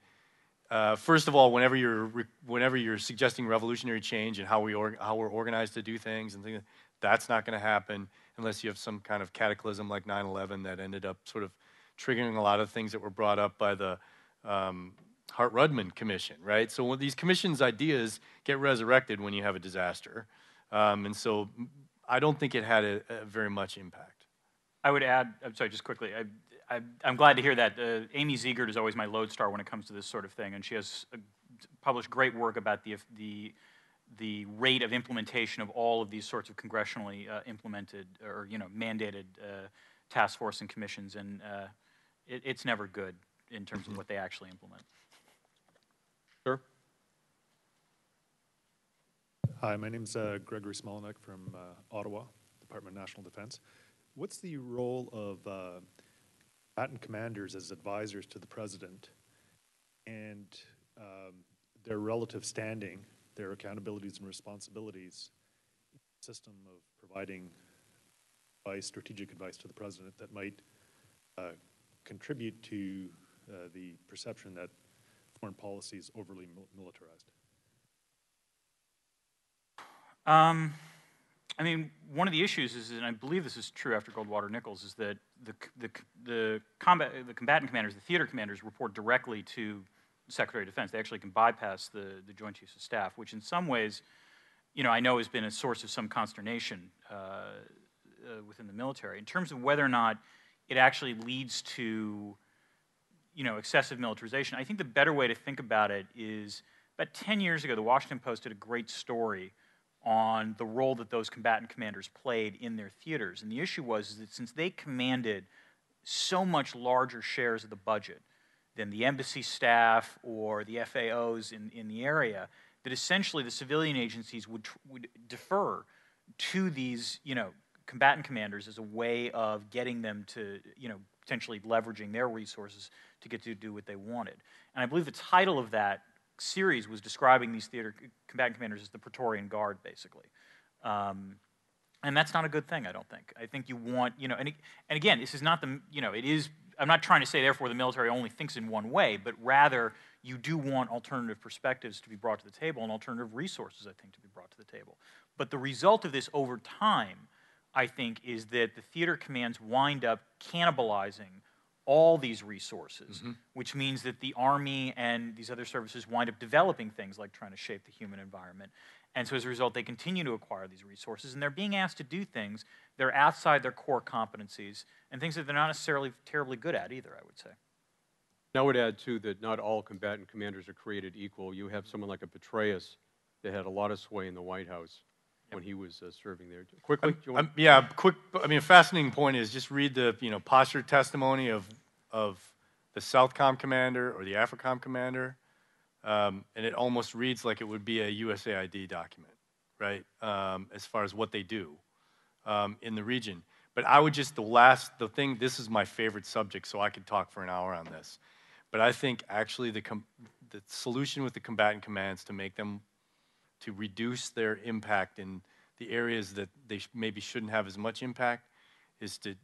first of all, whenever you're suggesting revolutionary change and how we're organized to do things and things, that's not going to happen unless you have some kind of cataclysm like 9/11 that ended up sort of triggering a lot of things that were brought up by the Hart-Rudman Commission, right? So when these commissions' ideas get resurrected when you have a disaster, and so I don't think it had a very much impact. I would add, I'm sorry, just quickly, I'm glad to hear that. Amy Ziegert is always my lodestar when it comes to this sort of thing, and she has published great work about the rate of implementation of all of these sorts of congressionally implemented or mandated task force and commissions, and it's never good in terms of what they actually implement. Sir? Hi, my name's Gregory Smolnick from Ottawa, Department of National Defense. What's the role of combatant commanders as advisors to the president and their relative standing, their accountabilities and responsibilities in the system of providing advice, strategic advice to the president that might contribute to the perception that foreign policy is overly militarized? I mean, one of the issues is, and I believe this is true after Goldwater-Nichols, is that the combatant commanders, the theater commanders, report directly to the Secretary of Defense. They actually can bypass the Joint Chiefs of Staff, which in some ways, I know has been a source of some consternation within the military. In terms of whether or not it actually leads to, excessive militarization, I think the better way to think about it is about 10 years ago, the Washington Post did a great story on the role that those combatant commanders played in their theaters. And the issue was that since they commanded so much larger shares of the budget than the embassy staff or the FAOs in the area, that essentially the civilian agencies would defer to these, combatant commanders as a way of getting them to, potentially leveraging their resources to get to do what they wanted. And I believe the title of that series was describing these theater combatant commanders as the Praetorian Guard, basically. And that's not a good thing, I don't think. I think you want, and again, this is not the, it is, I'm not trying to say, therefore, the military only thinks in one way, but rather you do want alternative perspectives to be brought to the table and alternative resources, I think, to be brought to the table. But the result of this over time, I think, is that the theater commands wind up cannibalizing all these resources, which means that the Army and these other services wind up developing things like trying to shape the human environment. And so as a result, they continue to acquire these resources, and they're being asked to do things that are outside their core competencies and things that they're not necessarily terribly good at either, I would say. I would add, too, that not all combatant commanders are created equal. You have someone like a Petraeus that had a lot of sway in the White House when he was serving there. Quickly? A fascinating point is just read the posture testimony of the Southcom commander or the AFRICOM commander, and it almost reads like it would be a USAID document, right? As far as what they do in the region. But I would just this is my favorite subject, so I could talk for an hour on this. But I think actually the solution with the combatant commands to make them to reduce their impact in the areas that they maybe shouldn't have as much impact is to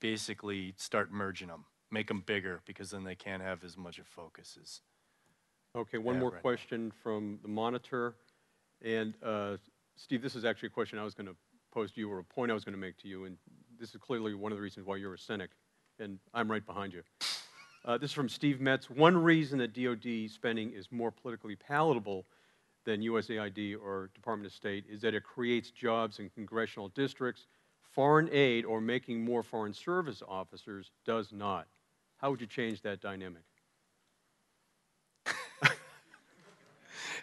basically start merging them, make them bigger, because then they can't have as much of focus as. Okay, one more question from the monitor. And Steve, this is actually a question I was going to pose to you, or a point I was going to make to you, and this is clearly one of the reasons why you're a cynic, and I'm right behind you. This is from Steve Metz. One reason that DoD spending is more politically palatable than USAID or Department of State is that it creates jobs in congressional districts. Foreign aid or making more foreign service officers does not. How would you change that dynamic?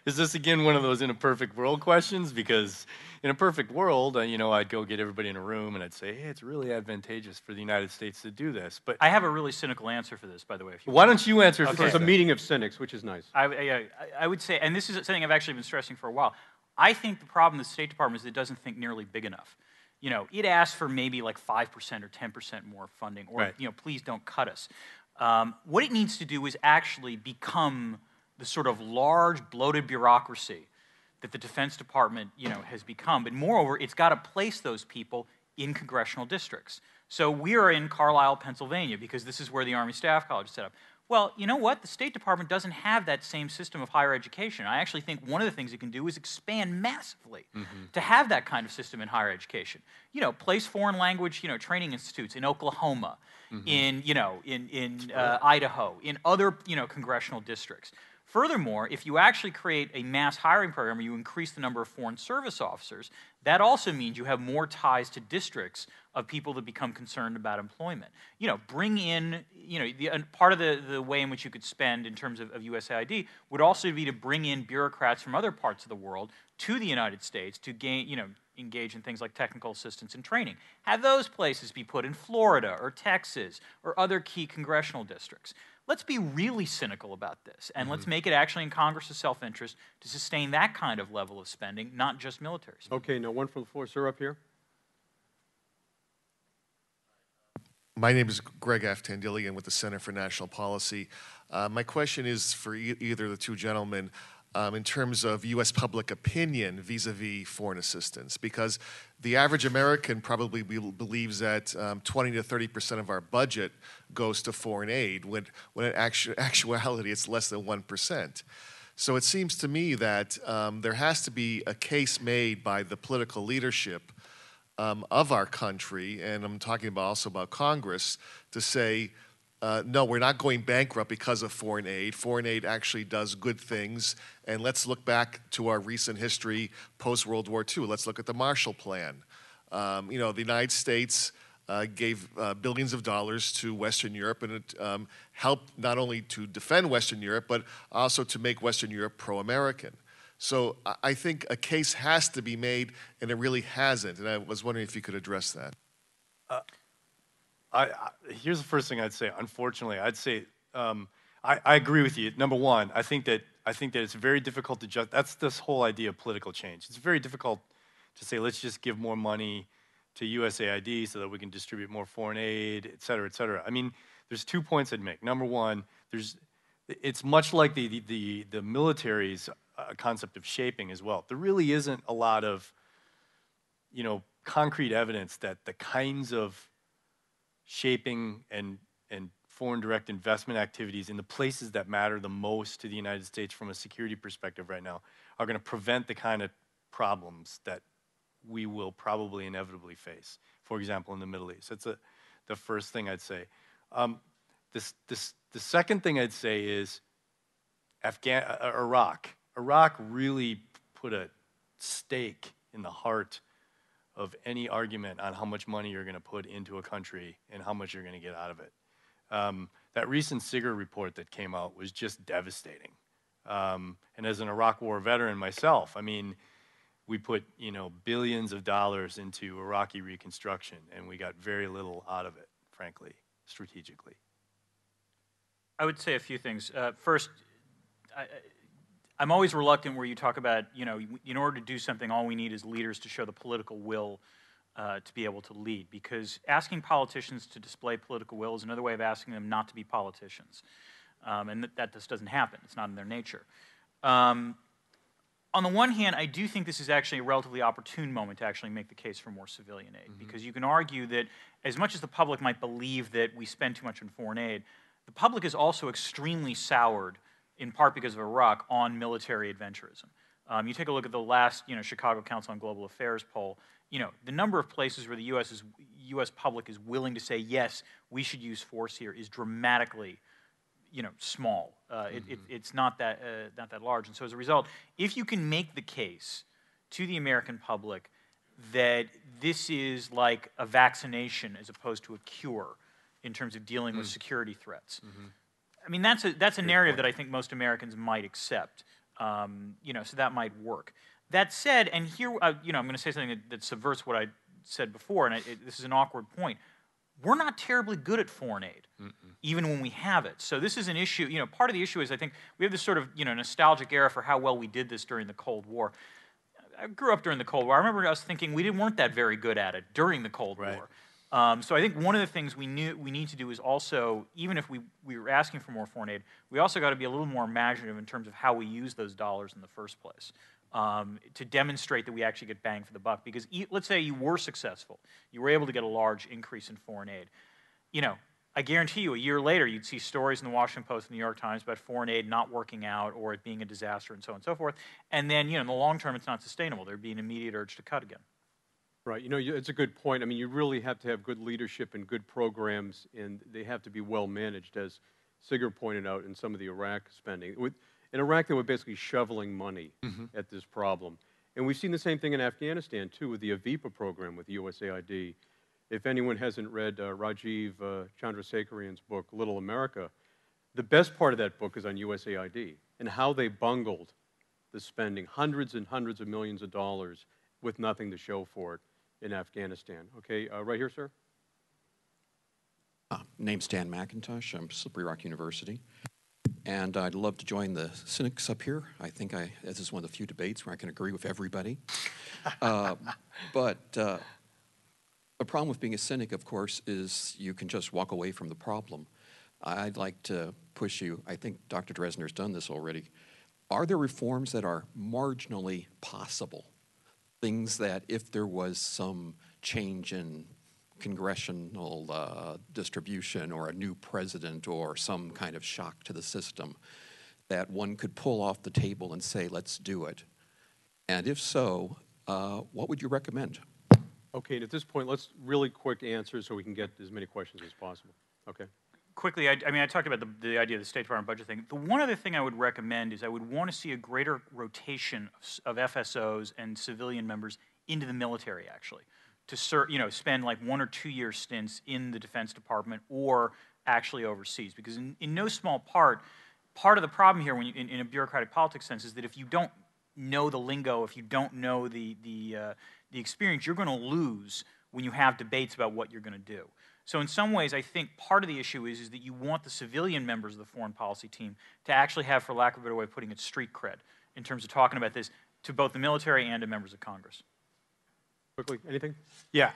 Is this again one of those in a perfect world questions? Because in a perfect world, I'd go get everybody in a room and I'd say, hey, it's really advantageous for the United States to do this. But I have a really cynical answer for this, by the way. Why don't you answer first? It's a meeting of cynics, which is nice. I would say, and this is something I've actually been stressing for a while, I think the problem with the State Department is it doesn't think nearly big enough. It asks for maybe like 5% or 10% more funding, or, please don't cut us. What it needs to do is actually become the sort of large, bloated bureaucracy that the Defense Department, has become. But moreover, it's got to place those people in congressional districts. So we are in Carlisle, Pennsylvania, because this is where the Army Staff College is set up. Well, you know what? The State Department doesn't have that same system of higher education. I actually think one of the things it can do is expand massively to have that kind of system in higher education. You know, place foreign language, training institutes in Oklahoma, in Idaho, in other, congressional districts. Furthermore, if you actually create a mass hiring program where you increase the number of foreign service officers, that also means you have more ties to districts of people that become concerned about employment. Bring in, part of the way in which you could spend in terms of USAID would also be to bring in bureaucrats from other parts of the world to the United States to gain, engage in things like technical assistance and training. Have those places be put in Florida or Texas or other key congressional districts. Let's be really cynical about this, and let's make it actually in Congress's self-interest to sustain that kind of level of spending, not just military spending. Okay, now one from the floor. Sir, up here. My name is Greg F. Tandilian with the Center for National Policy. My question is for either of the two gentlemen in terms of U.S. public opinion vis-a-vis foreign assistance, because the average American probably believes that 20 to 30% of our budget goes to foreign aid, when in actuality it's less than 1%. So it seems to me that there has to be a case made by the political leadership of our country, and I'm talking also about Congress, to say, no, we're not going bankrupt because of foreign aid. Foreign aid actually does good things, and let's look back to our recent history post-World War II. Let's look at the Marshall Plan. The United States gave billions of dollars to Western Europe, and it helped not only to defend Western Europe, but also to make Western Europe pro-American. So I think a case has to be made, and it really hasn't, and I was wondering if you could address that. Here's the first thing I'd say. Unfortunately, I'd say I agree with you. Number one, I think that it's very difficult to judge. That's this whole idea of political change. It's very difficult to say, let's just give more money to USAID so that we can distribute more foreign aid, et cetera, et cetera. I mean, there's 2 points I'd make. Number one, it's much like the military's concept of shaping as well. There really isn't a lot of, concrete evidence that the kinds of shaping and foreign direct investment activities in the places that matter the most to the United States from a security perspective right now are going to prevent the kind of problems that we will probably inevitably face, for example, in the Middle East. That's the first thing I'd say. The second thing I'd say is Iraq. Iraq really put a stake in the heart of any argument on how much money you're going to put into a country and how much you're going to get out of it. That recent SIGIR report that came out was just devastating. And as an Iraq War veteran myself, I mean, we put billions of dollars into Iraqi reconstruction, and we got very little out of it, frankly, strategically. I would say a few things. First, I'm always reluctant where you talk about, in order to do something, all we need is leaders to show the political will to be able to lead. Because asking politicians to display political will is another way of asking them not to be politicians. And that just doesn't happen. It's not in their nature. On the one hand, I do think this is actually a relatively opportune moment to actually make the case for more civilian aid. Because you can argue that as much as the public might believe that we spend too much on foreign aid, the public is also extremely soured, in part because of Iraq, on military adventurism. You take a look at the last Chicago Council on Global Affairs poll, the number of places where the U.S. public is willing to say, yes, we should use force here is dramatically small. It's not that large. And so as a result, if you can make the case to the American public that this is like a vaccination as opposed to a cure in terms of dealing with security threats, I mean, that's a narrative that I think most Americans might accept. So that might work. That said, and here, I'm going to say something that subverts what I said before, and this is an awkward point. We're not terribly good at foreign aid, even when we have it. So this is an issue. Part of the issue is I think we have this sort of nostalgic era for how well we did this during the Cold War. I grew up during the Cold War. I remember us thinking we weren't that very good at it during the Cold War. So I think one of the things we need to do is also, even if we were asking for more foreign aid, we also got to be a little more imaginative in terms of how we use those dollars in the first place to demonstrate that we actually get bang for the buck. Because let's say you were successful, you were able to get a large increase in foreign aid. I guarantee you, a year later, you'd see stories in the Washington Post and the New York Times about foreign aid not working out or it being a disaster and so on and so forth. And then, in the long term, it's not sustainable. There'd be an immediate urge to cut again. Right. It's a good point. I mean, you really have to have good leadership and good programs, and they have to be well managed, as Sigurd pointed out in some of the Iraq spending. In Iraq, they were basically shoveling money at this problem. And we've seen the same thing in Afghanistan, too, with the AVIPA program with USAID. If anyone hasn't read Rajiv Chandrasekharian's book, Little America, the best part of that book is on USAID and how they bungled the spending, hundreds and hundreds of millions of dollars with nothing to show for it in Afghanistan. Okay, right here, sir. Name's Dan McIntosh. I'm Slippery Rock University. And I'd love to join the cynics up here. I think this is one of the few debates where I can agree with everybody. But the problem with being a cynic, of course, is you can just walk away from the problem. I'd like to push you, I think Dr. Dresner's done this already. Are there reforms that are marginally possible? Things that if there was some change in congressional distribution or a new president or some kind of shock to the system, that one could pull off the table and say, let's do it? And if so, what would you recommend? Okay, and at this point, let's really quick answer so we can get as many questions as possible. Okay. Quickly, I talked about the idea of the State Department budget thing. The one other thing I would recommend is I would want to see a greater rotation of FSOs and civilian members into the military, actually, to spend like 1 or 2 year stints in the Defense Department or actually overseas. Because in no small part of the problem here, when in a bureaucratic politics sense, is that if you don't know the lingo, if you don't know the experience, you're going to lose when you have debates about what you're going to do. So in some ways, I think part of the issue is that you want the civilian members of the foreign policy team to actually have, for lack of a better way of putting it, street cred in terms of talking about this to both the military and to members of Congress. Quickly, anything? Yeah,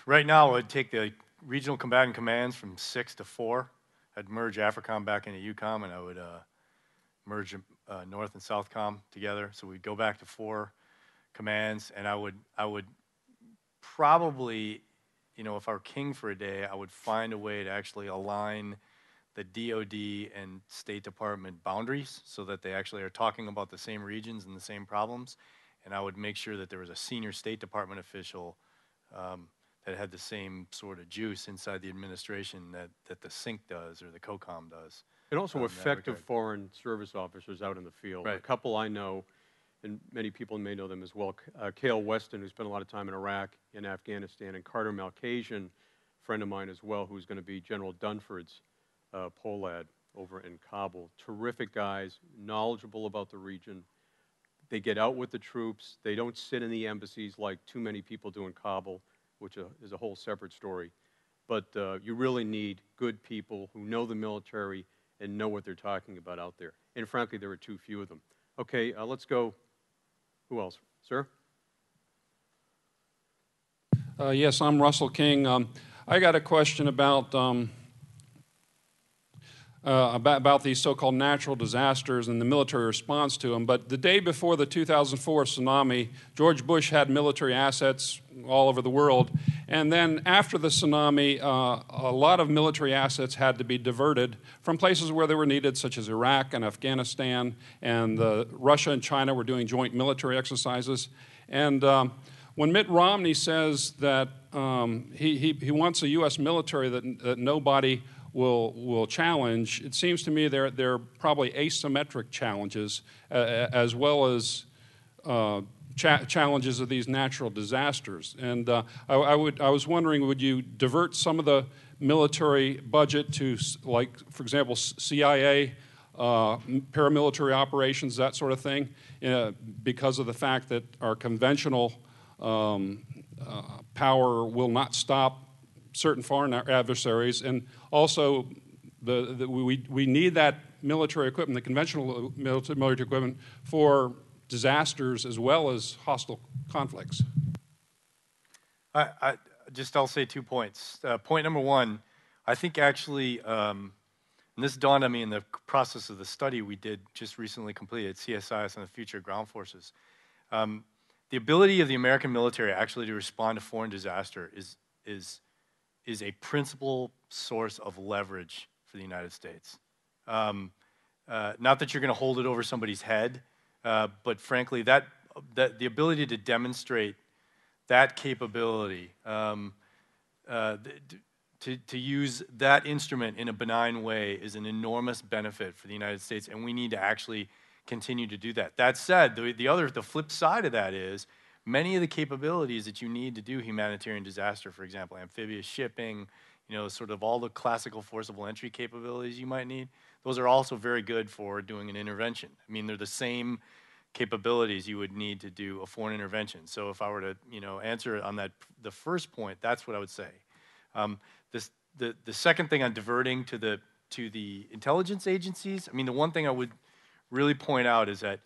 right now I would take the regional combatant commands from 6 to 4. I'd merge AFRICOM back into EUCOM, and I would merge North and Southcom together. So we'd go back to 4 commands, and I would probably, if I were king for a day, I would find a way to actually align the DOD and State Department boundaries so that they actually are talking about the same regions and the same problems. And I would make sure that there was a senior State Department official that had the same sort of juice inside the administration that the SYNC does or the COCOM does. And also effective foreign service officers out in the field. Right. A couple I know, and many people may know them as well, Cale Weston, who spent a lot of time in Iraq and Afghanistan, and Carter Malkasian, a friend of mine as well, who's going to be General Dunford's POLAD over in Kabul. Terrific guys, knowledgeable about the region. They get out with the troops. They don't sit in the embassies like too many people do in Kabul, which is a whole separate story. But you really need good people who know the military and know what they're talking about out there. And frankly, there are too few of them. Okay, let's go. Who else? Sir? Yes, I'm Russell King. I got a question about these so-called natural disasters and the military response to them. But the day before the 2004 tsunami, George Bush had military assets all over the world. And then after the tsunami, a lot of military assets had to be diverted from places where they were needed, such as Iraq and Afghanistan. And Russia and China were doing joint military exercises. And when Mitt Romney says that he wants a U.S. military that nobody will challenge, it seems to me they're probably asymmetric challenges as well as challenges of these natural disasters. And I was wondering, would you divert some of the military budget to, like, for example, CIA, paramilitary operations, that sort of thing, because of the fact that our conventional power will not stop certain foreign adversaries, and also we need that military equipment, the conventional military equipment, for disasters as well as hostile conflicts. I'll say 2 points. Point number 1, I think actually, and this dawned on me in the process of the study we did just recently completed at CSIS on the future of ground forces. The ability of the American military actually to respond to foreign disaster is is a principal source of leverage for the United States. Not that you're going to hold it over somebody's head, but frankly, that the ability to demonstrate that capability, to use that instrument in a benign way is an enormous benefit for the United States, and we need to actually continue to do that. That said, the flip side of that is many of the capabilities that you need to do humanitarian disaster, for example, amphibious shipping, sort of all the classical forcible entry capabilities you might need, those are also very good for doing an intervention. I mean, they're the same capabilities you would need to do a foreign intervention. So if I were to, answer on the first point, that's what I would say. The second thing on diverting to the intelligence agencies, I mean, the one thing I would really point out is that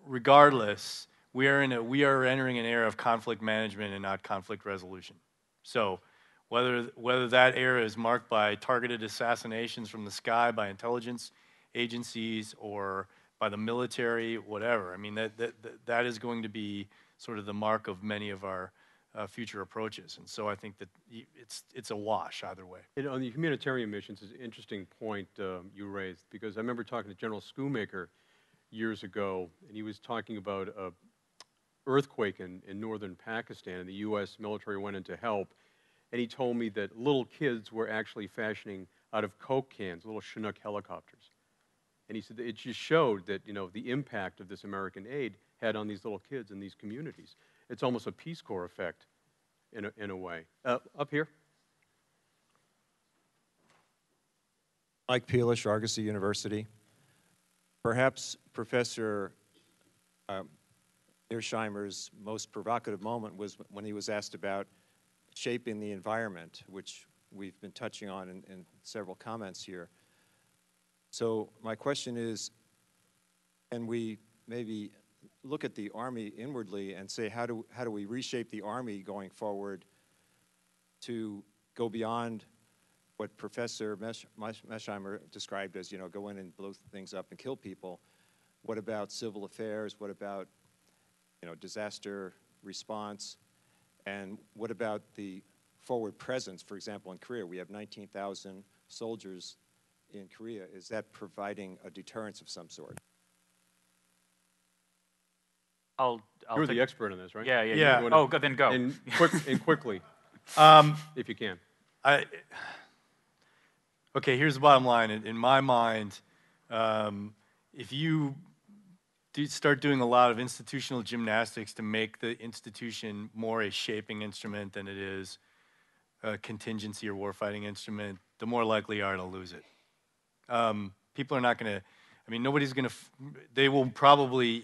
regardless, we are entering an era of conflict management and not conflict resolution. So whether that era is marked by targeted assassinations from the sky by intelligence agencies or by the military, whatever, I mean, that is going to be sort of the mark of many of our future approaches. And so I think that it's a wash either way. And on the humanitarian missions, is an interesting point you raised, because I remember talking to General Schoonmaker years ago, and he was talking about an earthquake in northern Pakistan, and the U.S. military went in to help, and he told me that little kids were actually fashioning out of Coke cans, little Chinook helicopters. And he said that it just showed that, the impact of this American aid had on these little kids in these communities. It's almost a Peace Corps effect in a way. Up here. Mike Peelish, Argosy University. Perhaps Professor Mearsheimer's most provocative moment was when he was asked about shaping the environment, which we've been touching on in several comments here. So my question is, can we maybe look at the Army inwardly and say, how do we reshape the Army going forward to go beyond what Professor Mearsheimer described as, go in and blow things up and kill people? What about civil affairs? What about, disaster response? And what about the forward presence? For example, in Korea, we have 19,000 soldiers in Korea. Is that providing a deterrence of some sort? You're the expert on this, right? Yeah. Oh, then go. And quickly, if you can. Okay, here's the bottom line. In my mind, if you start doing a lot of institutional gymnastics to make the institution more a shaping instrument than it is a contingency or warfighting instrument, the more likely you are to lose it. People are not going to, nobody's going to, they will probably,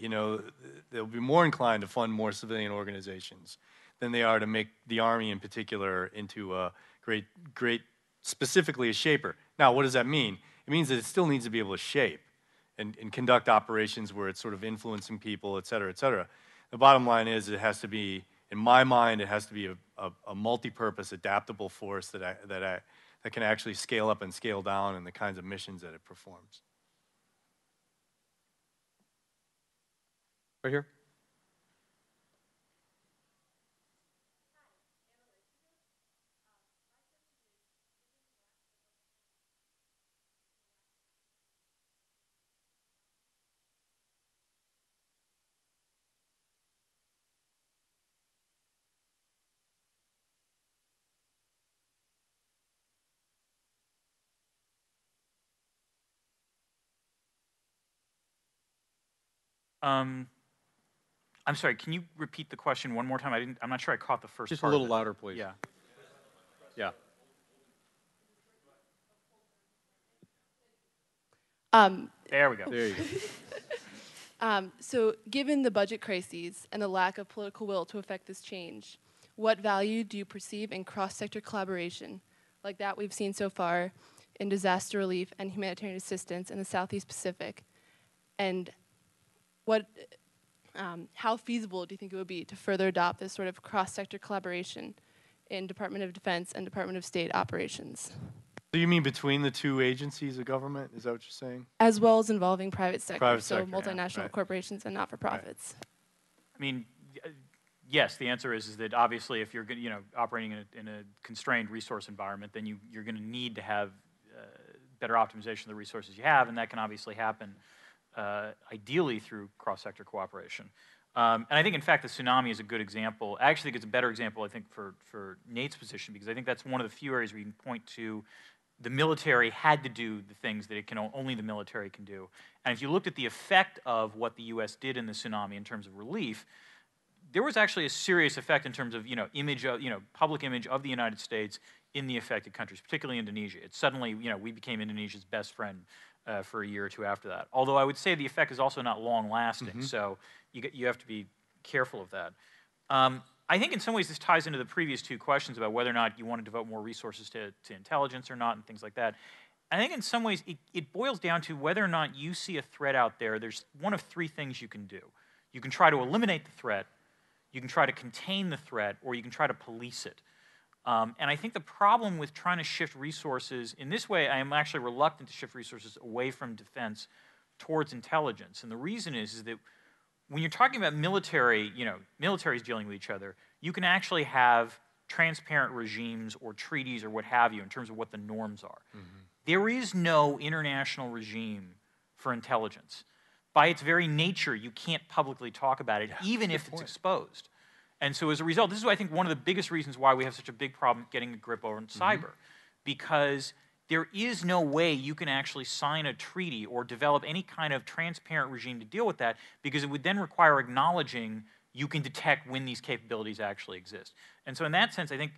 they'll be more inclined to fund more civilian organizations than they are to make the Army in particular into a great, specifically a shaper. Now, what does that mean? It means that it still needs to be able to shape and conduct operations where it's sort of influencing people, et cetera, et cetera. The bottom line is it has to be, in my mind, it has to be a multi-purpose, adaptable force that can actually scale up and scale down in the kinds of missions that it performs. Right here. I'm sorry, can you repeat the question one more time? I'm not sure I caught the first Just part. a little louder, please. Yeah. There we go. There you go. So given the budget crises and the lack of political will to effect this change, what value do you perceive in cross-sector collaboration, like that we've seen so far in disaster relief and humanitarian assistance in the Southeast Pacific? And how feasible do you think it would be to further adopt this sort of cross-sector collaboration in Department of Defense and Department of State operations? So you mean between the two agencies of government? Is that what you're saying? As well as involving private sector, Private so sector, multinational yeah, right. corporations and not-for-profits. I mean, yes, the answer is that obviously if you're operating in a constrained resource environment, then you're going to need to have better optimization of the resources you have, and that can obviously happen ideally through cross-sector cooperation. And I think, in fact, the tsunami is a good example. I actually think it's a better example, I think, for Nate's position, because I think that's one of the few areas where you can point to the military had to do the things that only the military can do. And if you looked at the effect of what the U.S. did in the tsunami in terms of relief, there was actually a serious effect in terms of public image of the United States in the affected countries, particularly Indonesia. It suddenly, we became Indonesia's best friend for a year or two after that. Although I would say the effect is also not long-lasting, so you have to be careful of that. I think in some ways this ties into the previous two questions about whether or not you want to devote more resources to intelligence or not and things like that. I think in some ways it boils down to whether or not you see a threat out there. There's one of three things you can do. You can try to eliminate the threat, you can try to contain the threat, or you can try to police it. And I think the problem with trying to shift resources, in this way I am actually reluctant to shift resources away from defense towards intelligence. And the reason is that when you're talking about militaries dealing with each other, you can actually have transparent regimes or treaties or what have you in terms of what the norms are. There is no international regime for intelligence. By its very nature, you can't publicly talk about it, even if it's exposed. And so as a result, this is, I think, one of the biggest reasons why we have such a big problem getting a grip over cyber, because there is no way you can actually sign a treaty or develop any kind of transparent regime to deal with that, because it would then require acknowledging you can detect when these capabilities actually exist. And so in that sense, I think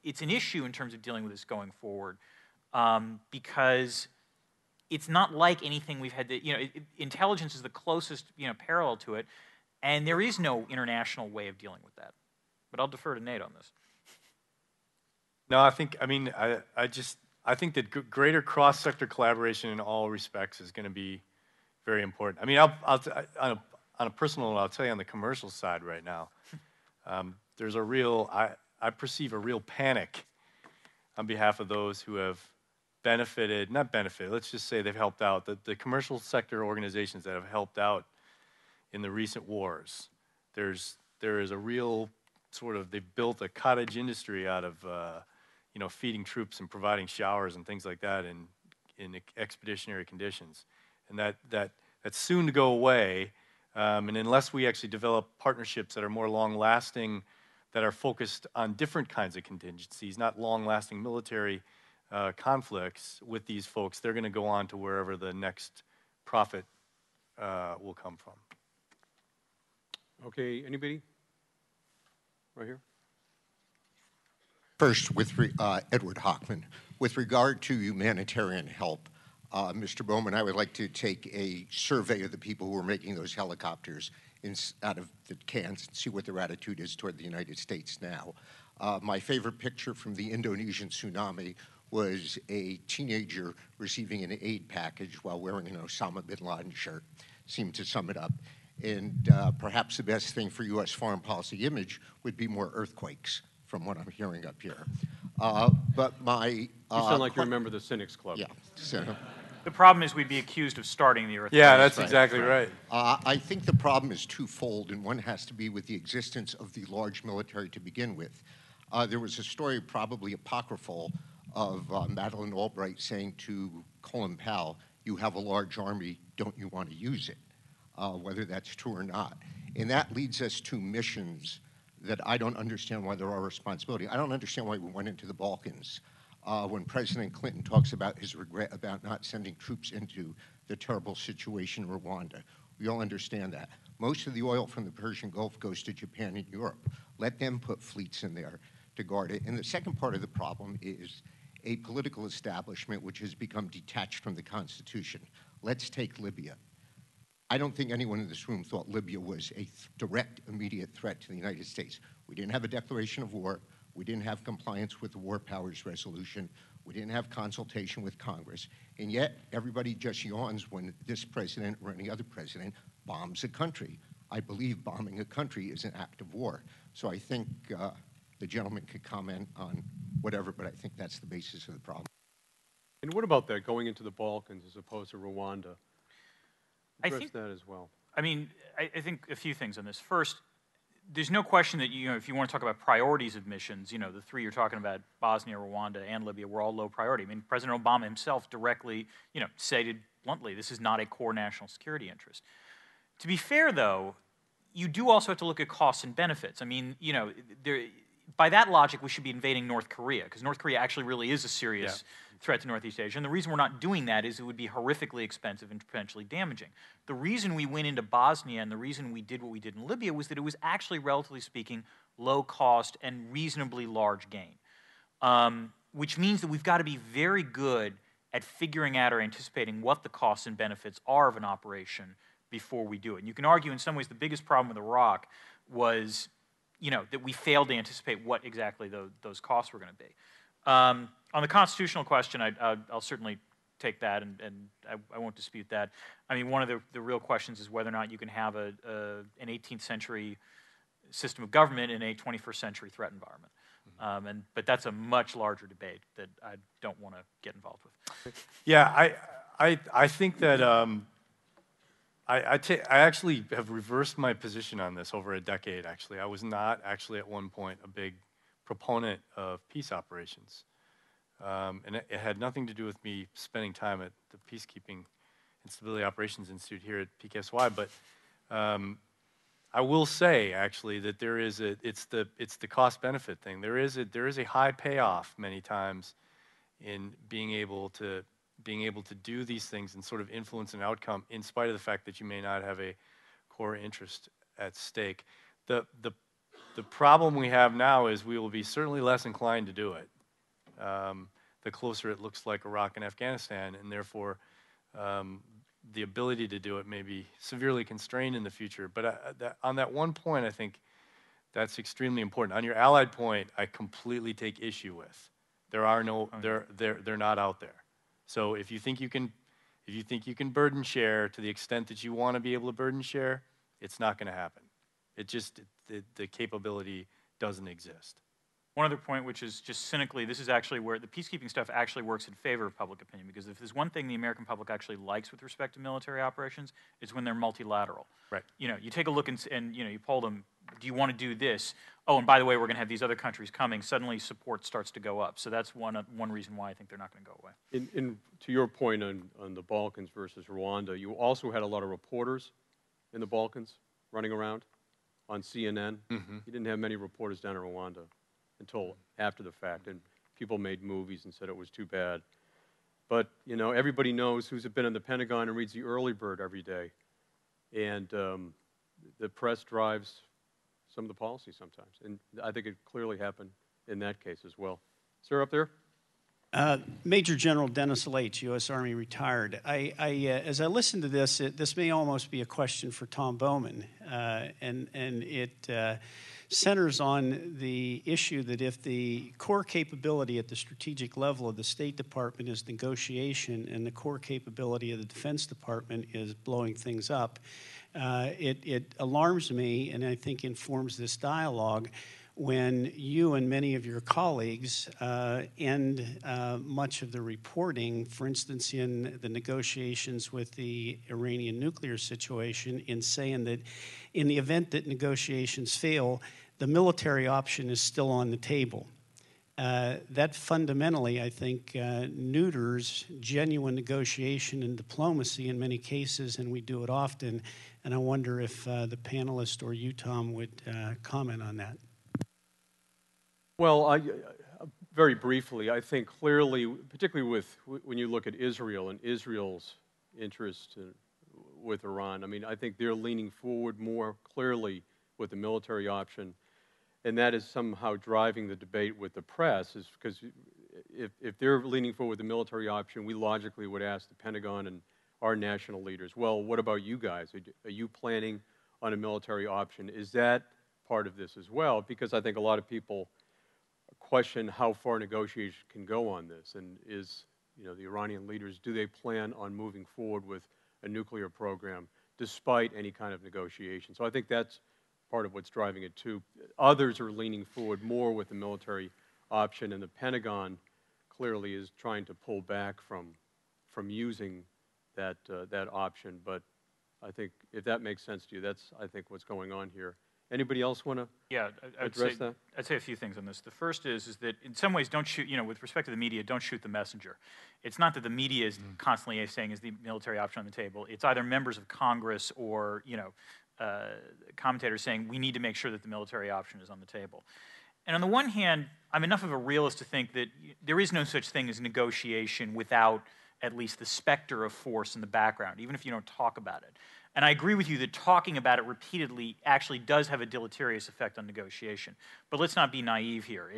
it's an issue in terms of dealing with this going forward, because it's not like anything we've had to, intelligence is the closest, parallel to it, and there is no international way of dealing with that. But I'll defer to Nate on this. No, I think that greater cross-sector collaboration in all respects is going to be very important. I mean, on a personal note, I'll tell you on the commercial side right now, there's I perceive a real panic on behalf of those who have let's just say they've helped out, the commercial sector organizations that have helped out in the recent wars. There is a real they've built a cottage industry out of feeding troops and providing showers and things like that in expeditionary conditions. And that's soon to go away. And unless we actually develop partnerships that are more long-lasting, that are focused on different kinds of contingencies, not long-lasting military conflicts with these folks, they're going to go on to wherever the next profit will come from. Okay, anybody? Right here. First, Edward Hockman, with regard to humanitarian help, Mr. Bowman, I would like to take a survey of the people who are making those helicopters out of the cans and see what their attitude is toward the United States now. My favorite picture from the Indonesian tsunami was a teenager receiving an aid package while wearing an Osama bin Laden shirt. Seemed to sum it up. And perhaps the best thing for U.S. foreign policy image would be more earthquakes, from what I'm hearing up here. But my... You sound like you remember the Cynics Club. Yeah. So, The problem is we'd be accused of starting the earthquake. Yeah, that's exactly right. I think the problem is twofold, and one has to be with the existence of the large military to begin with. There was a story, probably apocryphal, of Madeleine Albright saying to Colin Powell, "You have a large army, don't you want to use it?" Whether that's true or not. And that leads us to missions that I don't understand why they're our responsibility. I don't understand why we went into the Balkans. When President Clinton talks about his regret about not sending troops into the terrible situation in Rwanda, we all understand that. Most of the oil from the Persian Gulf goes to Japan and Europe. Let them put fleets in there to guard it. And the second part of the problem is a political establishment which has become detached from the Constitution. Let's take Libya. I don't think anyone in this room thought Libya was a direct, immediate threat to the United States. We didn't have a declaration of war. We didn't have compliance with the War Powers Resolution. We didn't have consultation with Congress. And yet, everybody just yawns when this president or any other president bombs a country. I believe bombing a country is an act of war. So I think the gentleman could comment on whatever, but I think that's the basis of the problem. And what about that, going into the Balkans as opposed to Rwanda? I think that as well. I mean, I think a few things on this. First, there's no question that, if you want to talk about priorities of missions, the three you're talking about, Bosnia, Rwanda, and Libya, were all low priority. I mean, President Obama himself directly, stated bluntly, this is not a core national security interest. To be fair, though, you do also have to look at costs and benefits. I mean, by that logic, we should be invading North Korea, because North Korea actually really is a serious threat to Northeast Asia. And the reason we're not doing that is it would be horrifically expensive and potentially damaging. The reason we went into Bosnia and the reason we did what we did in Libya was that it was actually, relatively speaking, low cost and reasonably large gain, which means that we've got to be very good at figuring out or anticipating what the costs and benefits are of an operation before we do it. And you can argue in some ways the biggest problem with Iraq was that we failed to anticipate what exactly those costs were going to be. On the constitutional question, I'll certainly take that, and I won't dispute that. I mean, one of the real questions is whether or not you can have an 18th century system of government in a 21st century threat environment. But that's a much larger debate that I don't want to get involved with. Yeah, I think that I actually have reversed my position on this over a decade, actually. I was not actually at one point a big proponent of peace operations. And it had nothing to do with me spending time at the Peacekeeping and Stability Operations Institute here at PKSY, but I will say, actually, that it's the cost-benefit thing. There is a high payoff many times in being able to do these things and sort of influence an outcome in spite of the fact that you may not have a core interest at stake. The problem we have now is we will be certainly less inclined to do it the closer it looks like Iraq and Afghanistan, and therefore the ability to do it may be severely constrained in the future. But on that one point, I think that's extremely important. On your allied point, I completely take issue with. There are no, they're not out there. So if you think you can burden share to the extent that you want to be able to burden share, it's not going to happen. The capability doesn't exist. One other point, which is just cynically, this is actually where the peacekeeping stuff actually works in favor of public opinion, because if there's one thing the American public actually likes with respect to military operations, it's when they're multilateral. Right. You take a look and you poll them, do you want to do this? Oh, and by the way, we're going to have these other countries coming. Suddenly support starts to go up. So that's one reason why I think they're not going to go away. To your point on the Balkans versus Rwanda, you also had a lot of reporters in the Balkans running around on CNN. Mm-hmm. You didn't have many reporters down in Rwanda until after the fact, and people made movies and said it was too bad. But, everybody knows who's been in the Pentagon and reads the Early Bird every day. And the press drives some of the policy sometimes. And I think it clearly happened in that case as well. Sir, up there? Major General Dennis Leitch, U.S. Army retired. As I listen to this, this may almost be a question for Tom Bowman, and it centers on the issue that if the core capability at the strategic level of the State Department is negotiation and the core capability of the Defense Department is blowing things up, it alarms me, and I think informs this dialogue, when you and many of your colleagues end much of the reporting, for instance, in the negotiations with the Iranian nuclear situation, in saying that in the event that negotiations fail, the military option is still on the table. That fundamentally, I think, neuters genuine negotiation and diplomacy in many cases, and we do it often. And I wonder if the panelist or you, Tom, would comment on that. Well, very briefly, I think clearly, particularly when you look at Israel and Israel's interest with Iran, I mean, I think they're leaning forward more clearly with the military option, and that is somehow driving the debate with the press, is because if they're leaning forward with the military option, we logically would ask the Pentagon and our national leaders, well, what about you guys? Are you planning on a military option? Is that part of this as well? Because I think a lot of people question how far negotiation can go on this, and the Iranian leaders, do they plan on moving forward with a nuclear program despite any kind of negotiation? So I think that's part of what's driving it too. Others are leaning forward more with the military option, and the Pentagon clearly is trying to pull back from using that option. But I think if that makes sense to you, that's, I think, what's going on here. Anybody else want to Yeah, address that? I'd say a few things on this. The first is that in some ways, don't shoot, with respect to the media, don't shoot the messenger. It's not that the media is constantly saying is the military option on the table. It's either members of Congress or, commentators saying we need to make sure that the military option is on the table. And on the one hand, I'm enough of a realist to think that there is no such thing as negotiation without at least the specter of force in the background, even if you don't talk about it. And I agree with you that talking about it repeatedly actually does have a deleterious effect on negotiation. But let's not be naive here.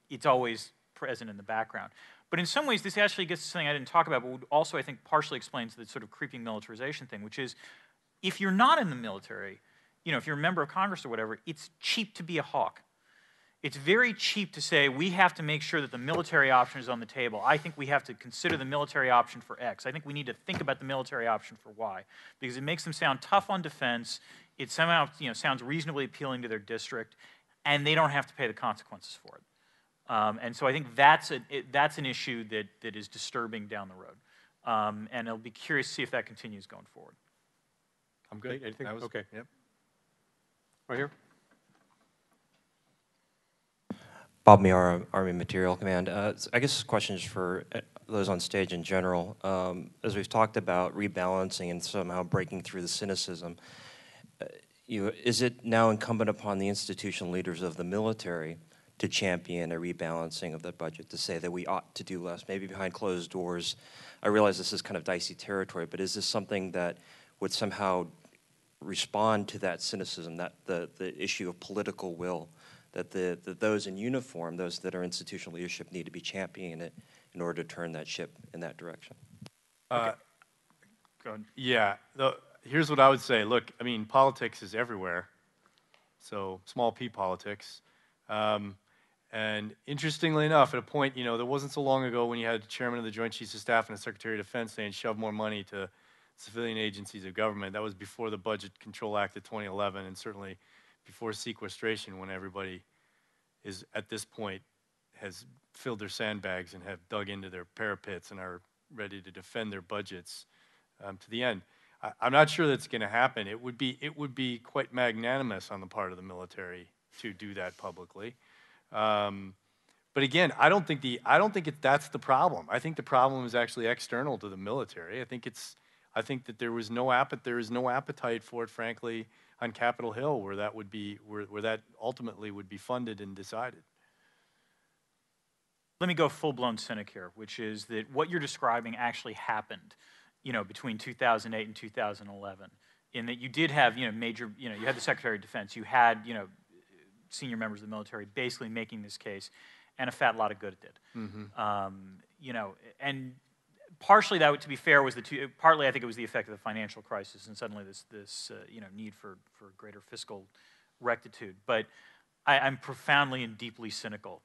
It's always present in the background. But in some ways, this actually gets to something I didn't talk about, but also I think partially explains the sort of creeping militarization thing, which is if you're not in the military, if you're a member of Congress or whatever, it's cheap to be a hawk. It's very cheap to say we have to make sure that the military option is on the table. I think we have to consider the military option for X. I think we need to think about the military option for Y, because it makes them sound tough on defense. It somehow sounds reasonably appealing to their district, and they don't have to pay the consequences for it. And so I think that's an issue that is disturbing down the road. And I'll be curious to see if that continues going forward. I'm good. Anything? Okay. Yep. Right here. Bob Miara, Army Material Command. I guess this question is for those on stage in general. As we've talked about rebalancing and somehow breaking through the cynicism, is it now incumbent upon the institutional leaders of the military to champion a rebalancing of the budget, to say that we ought to do less, maybe behind closed doors? I realize this is kind of dicey territory, but is this something that would somehow respond to that cynicism, that the issue of political will, that those in uniform, those that are institutional leadership, need to be championing it in order to turn that ship in that direction? Okay. Go ahead. Yeah, here's what I would say. Look, I mean, politics is everywhere, so small p politics. And interestingly enough, at a point, there wasn't so long ago when you had the chairman of the Joint Chiefs of Staff and the Secretary of Defense saying shove more money to civilian agencies of government. That was before the Budget Control Act of 2011, and certainly before sequestration, when everybody is, at this point, has filled their sandbags and have dug into their parapets and are ready to defend their budgets to the end. I'm not sure that's going to happen. It would be quite magnanimous on the part of the military to do that publicly. But again, I don't think that's the problem. I think the problem is actually external to the military. I think that there is no appetite for it, frankly, on Capitol Hill, where that ultimately would be funded and decided. Let me go full-blown cynic here, which is that what you're describing actually happened, between 2008 and 2011, in that you did have, major, you had the Secretary of Defense, you had, senior members of the military basically making this case, and a fat lot of good it did. Mm-hmm. And partially that, to be fair, was partly I think it was the effect of the financial crisis and suddenly this need for greater fiscal rectitude. But I'm profoundly and deeply cynical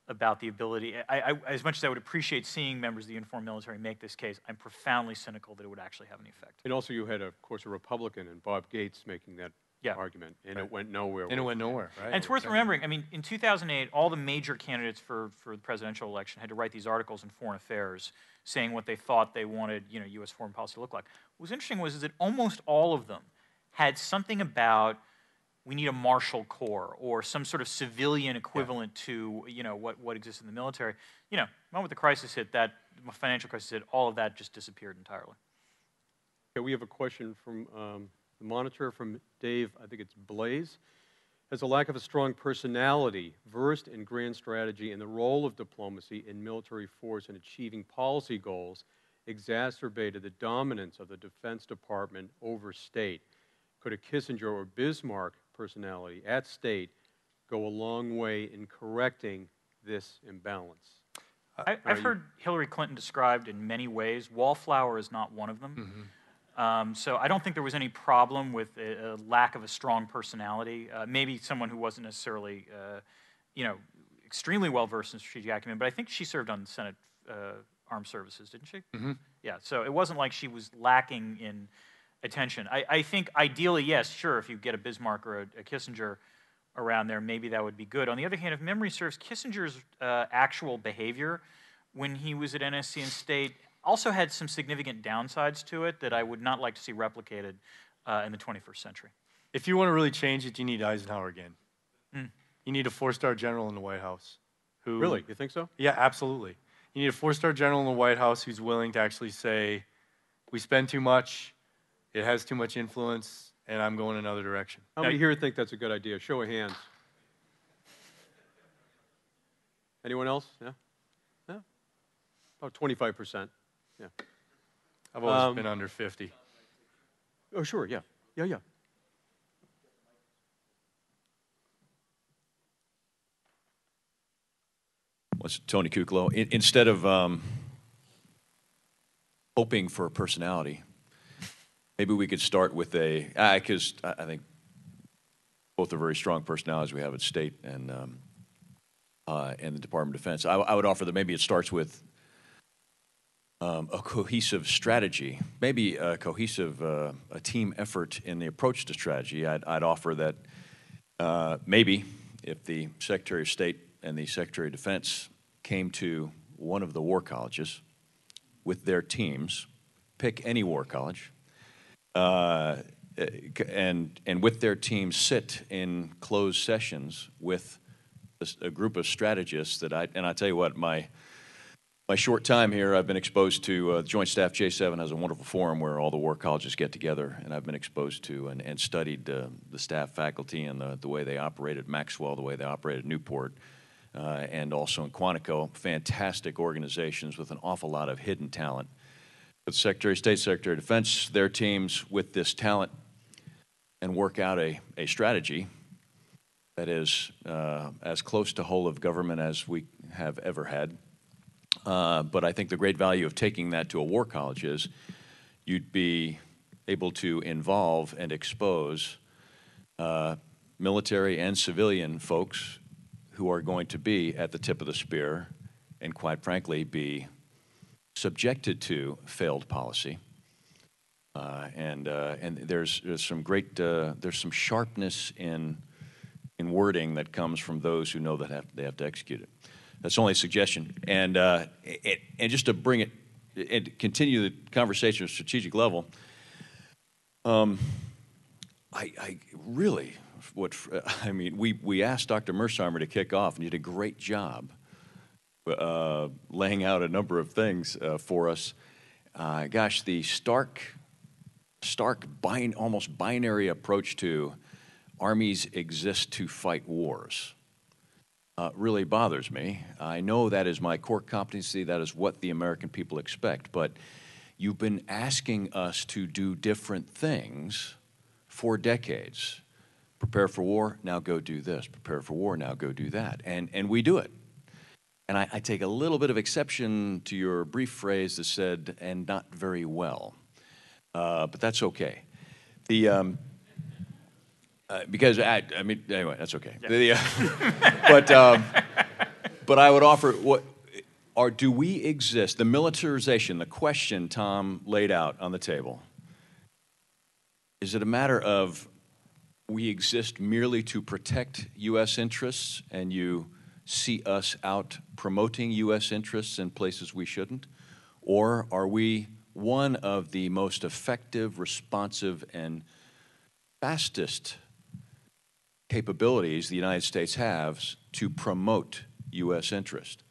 about the ability, as much as I would appreciate seeing members of the uniformed military make this case, I'm profoundly cynical that it would actually have any effect. And also you had, of course, a Republican and Bob Gates making that argument, and it went nowhere. And it went nowhere, right? And it's worth remembering, I mean, in 2008, all the major candidates for the presidential election had to write these articles in Foreign Affairs saying what they thought they wanted, U.S. foreign policy to look like. What was interesting was that almost all of them had something about we need a martial corps or some sort of civilian equivalent to, what exists in the military. The moment the crisis hit, that financial crisis hit, all of that just disappeared entirely. Okay, we have a question from the monitor, from Dave, I think it's Blaze. Has a lack of a strong personality, versed in grand strategy and the role of diplomacy in military force in achieving policy goals, exacerbated the dominance of the Defense Department over state? Could a Kissinger or Bismarck personality at state go a long way in correcting this imbalance? I've heard Hillary Clinton described in many ways. Wallflower is not one of them. Mm-hmm. So I don't think there was any problem with a lack of a strong personality. Maybe someone who wasn't necessarily, extremely well-versed in strategic acumen, but I think she served on the Senate Armed Services, didn't she? Mm-hmm. Yeah, so it wasn't like she was lacking in attention. I think ideally, yes, sure, if you get a Bismarck or a Kissinger around there, maybe that would be good. On the other hand, if memory serves, Kissinger's actual behavior when he was at NSC and State also had some significant downsides to it that I would not like to see replicated in the 21st century. if you want to really change it, you need Eisenhower again. Hmm. You need a 4-star general in the White House. Who, Really? You think so? Yeah, absolutely. You need a 4-star general in the White House who's willing to actually say, we spend too much, it has too much influence, and I'm going another direction. How many here think that's a good idea? Show of hands. Anyone else? Yeah? Yeah? About 25%. Yeah. I've always been under 50. Oh, sure, yeah. Yeah, yeah. What's Tony Kuklo? Instead of hoping for a personality, maybe we could start with because I think both are very strong personalities we have at State and the Department of Defense. I would offer that maybe it starts with a cohesive strategy, maybe a cohesive a team effort in the approach to strategy. I'd offer that maybe if the Secretary of State and the Secretary of Defense came to one of the war colleges with their teams, pick any war college, and with their teams sit in closed sessions with a group of strategists that I tell you what, my short time here, I've been exposed to Joint Staff J7 has a wonderful forum where all the war colleges get together, and I've been exposed to and studied the staff faculty and the way they operate at Maxwell, the way they operate at Newport, and also in Quantico. Fantastic organizations with an awful lot of hidden talent. But Secretary of State, Secretary of Defense, their teams with this talent and work out a strategy that is as close to whole of government as we have ever had. But I think the great value of taking that to a war college is you'd be able to involve and expose military and civilian folks who are going to be at the tip of the spear and, quite frankly, be subjected to failed policy. And there's some great, there's some sharpness in wording that comes from those who know that they have to execute it. That's only a suggestion. And just to bring it and continue the conversation at a strategic level, I really, we asked Dr. Mersheimer to kick off, and he did a great job laying out a number of things for us. Gosh, the almost binary approach to armies exist to fight wars really bothers me. I know that is my core competency. That is what the American people expect. But you've been asking us to do different things for decades. Prepare for war, now go do this. Prepare for war, now go do that. And we do it. And I take a little bit of exception to your brief phrase that said, and not very well. But that's okay. Because anyway, that's okay. Yeah. But I would offer do we exist? The militarization, the question Tom laid out on the table. Is it a matter of we exist merely to protect U.S. interests, and you see us out promoting U.S. interests in places we shouldn't, or are we one of the most effective, responsive, and fastest capabilities the United States has to promote U.S. interest,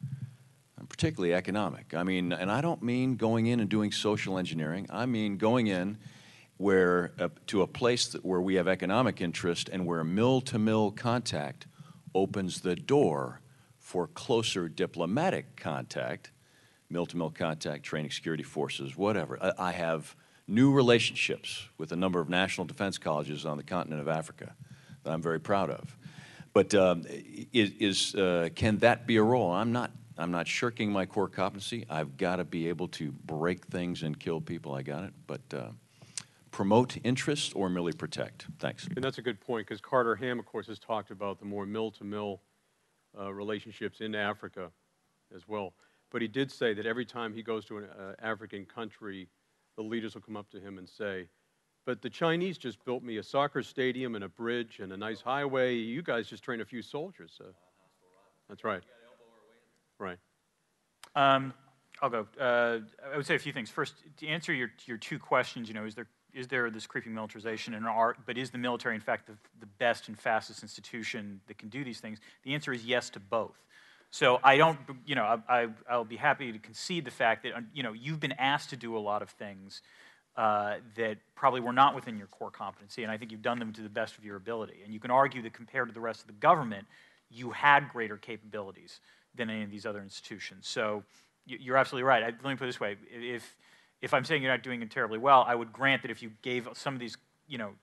and particularly economic? I mean, and I don't mean going in and doing social engineering. I mean going in to a place where we have economic interest and where mill-to-mill contact opens the door for closer diplomatic contact, mill-to-mill contact, training security forces, whatever. I have new relationships with a number of national defense colleges on the continent of Africa that I'm very proud of. But can that be a role? I'm not shirking my core competency. I've got to be able to break things and kill people. I got it. But promote interest or merely protect? Thanks. And that's a good point, because Carter Ham, of course, has talked about the more mill-to-mill relationships in Africa as well. But he did say that every time he goes to an African country, the leaders will come up to him and say, but the Chinese just built me a soccer stadium and a bridge and a nice highway. You guys just train a few soldiers. That's right. Right. I'll go. I would say a few things. First, to answer your two questions, is there is there this creeping militarization but is the military in fact the best and fastest institution that can do these things? The answer is yes to both. So I don't, I'll be happy to concede the fact that, you've been asked to do a lot of things that probably were not within your core competency, and I think you've done them to the best of your ability. And you can argue that compared to the rest of the government, you had greater capabilities than any of these other institutions. So you're absolutely right. Let me put it this way. If I'm saying you're not doing it terribly well, I would grant that if you gave some of these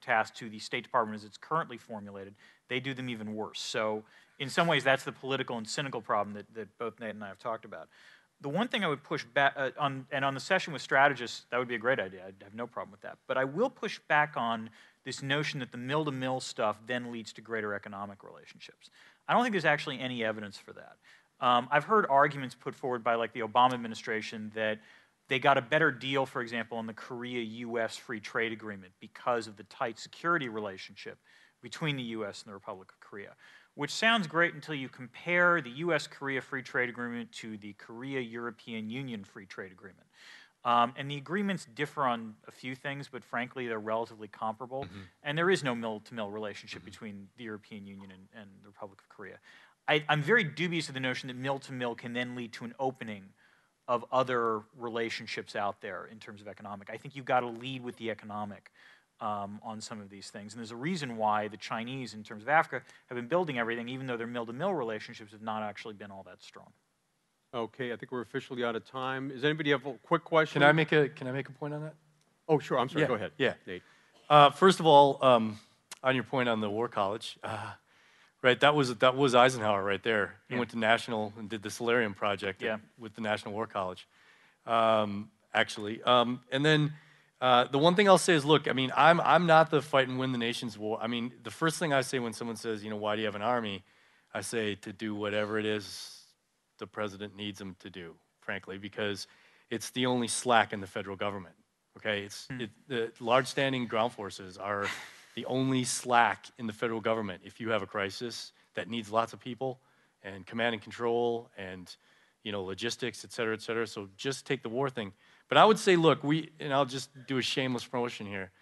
tasks to the State Department as it's currently formulated, they do them even worse. So in some ways, that's the political and cynical problem that both Nate and I have talked about. The one thing I would push back on the session with strategists, that would be a great idea. I'd have no problem with that. But I will push back on this notion that the mill-to-mill stuff then leads to greater economic relationships. I don't think there's actually any evidence for that. I've heard arguments put forward by like the Obama administration that they got a better deal, for example, on the Korea-U.S. free trade agreement because of the tight security relationship between the U.S. and the Republic of Korea, which sounds great until you compare the U.S.-Korea free trade agreement to the Korea-European Union free trade agreement. And the agreements differ on a few things, but frankly, they're relatively comparable. Mm-hmm. And there is no mill-to-mill relationship between the European Union and the Republic of Korea. I'm very dubious of the notion that mill-to-mill can then lead to an opening of other relationships out there in terms of economic. I think you've got to lead with the economic on some of these things. And there's a reason why the Chinese, in terms of Africa, have been building everything, even though their mill-to-mill relationships have not actually been all that strong. Okay, I think we're officially out of time. Does anybody have a quick question? Can I make a point on that? Oh, sure. I'm sorry. Yeah. Go ahead. Yeah. Nate. First of all, on your point on the War College, right? That was Eisenhower right there. He went to National and did the Solarium project with the National War College, actually. And then the one thing I'll say is, look, I mean, I'm not the fight and win the nation's war. I mean, the first thing I say when someone says, why do you have an army? I say to do whatever it is the president needs them to do, frankly, because it's the only slack in the federal government. Okay, the large standing ground forces are the only slack in the federal government. If you have a crisis that needs lots of people and command and control and logistics, et cetera, so just take the war thing. But I would say, look, and I'll just do a shameless promotion here.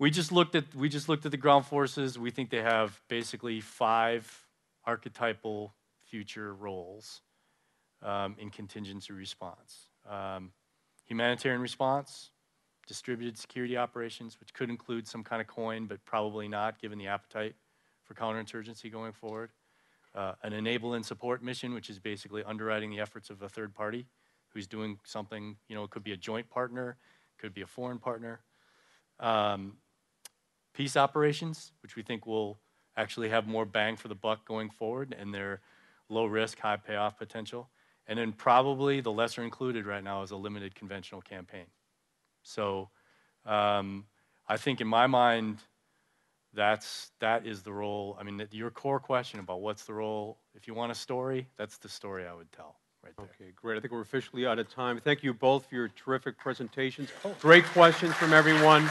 We just looked at the ground forces. We think they have basically 5 archetypal future roles in contingency response. Humanitarian response, distributed security operations, which could include some kind of coin, but probably not, given the appetite for counterinsurgency going forward. An enable and support mission, which is basically underwriting the efforts of a third party who's doing something, it could be a joint partner, could be a foreign partner. Peace operations, which we think will actually have more bang for the buck going forward, and they're low risk, high payoff potential. And then probably the lesser included right now is a limited conventional campaign. So I think in my mind, that is the role. I mean, your core question about what's the role, if you want a story, that's the story I would tell right there. Okay, great. I think we're officially out of time. Thank you both for your terrific presentations. Great questions from everyone.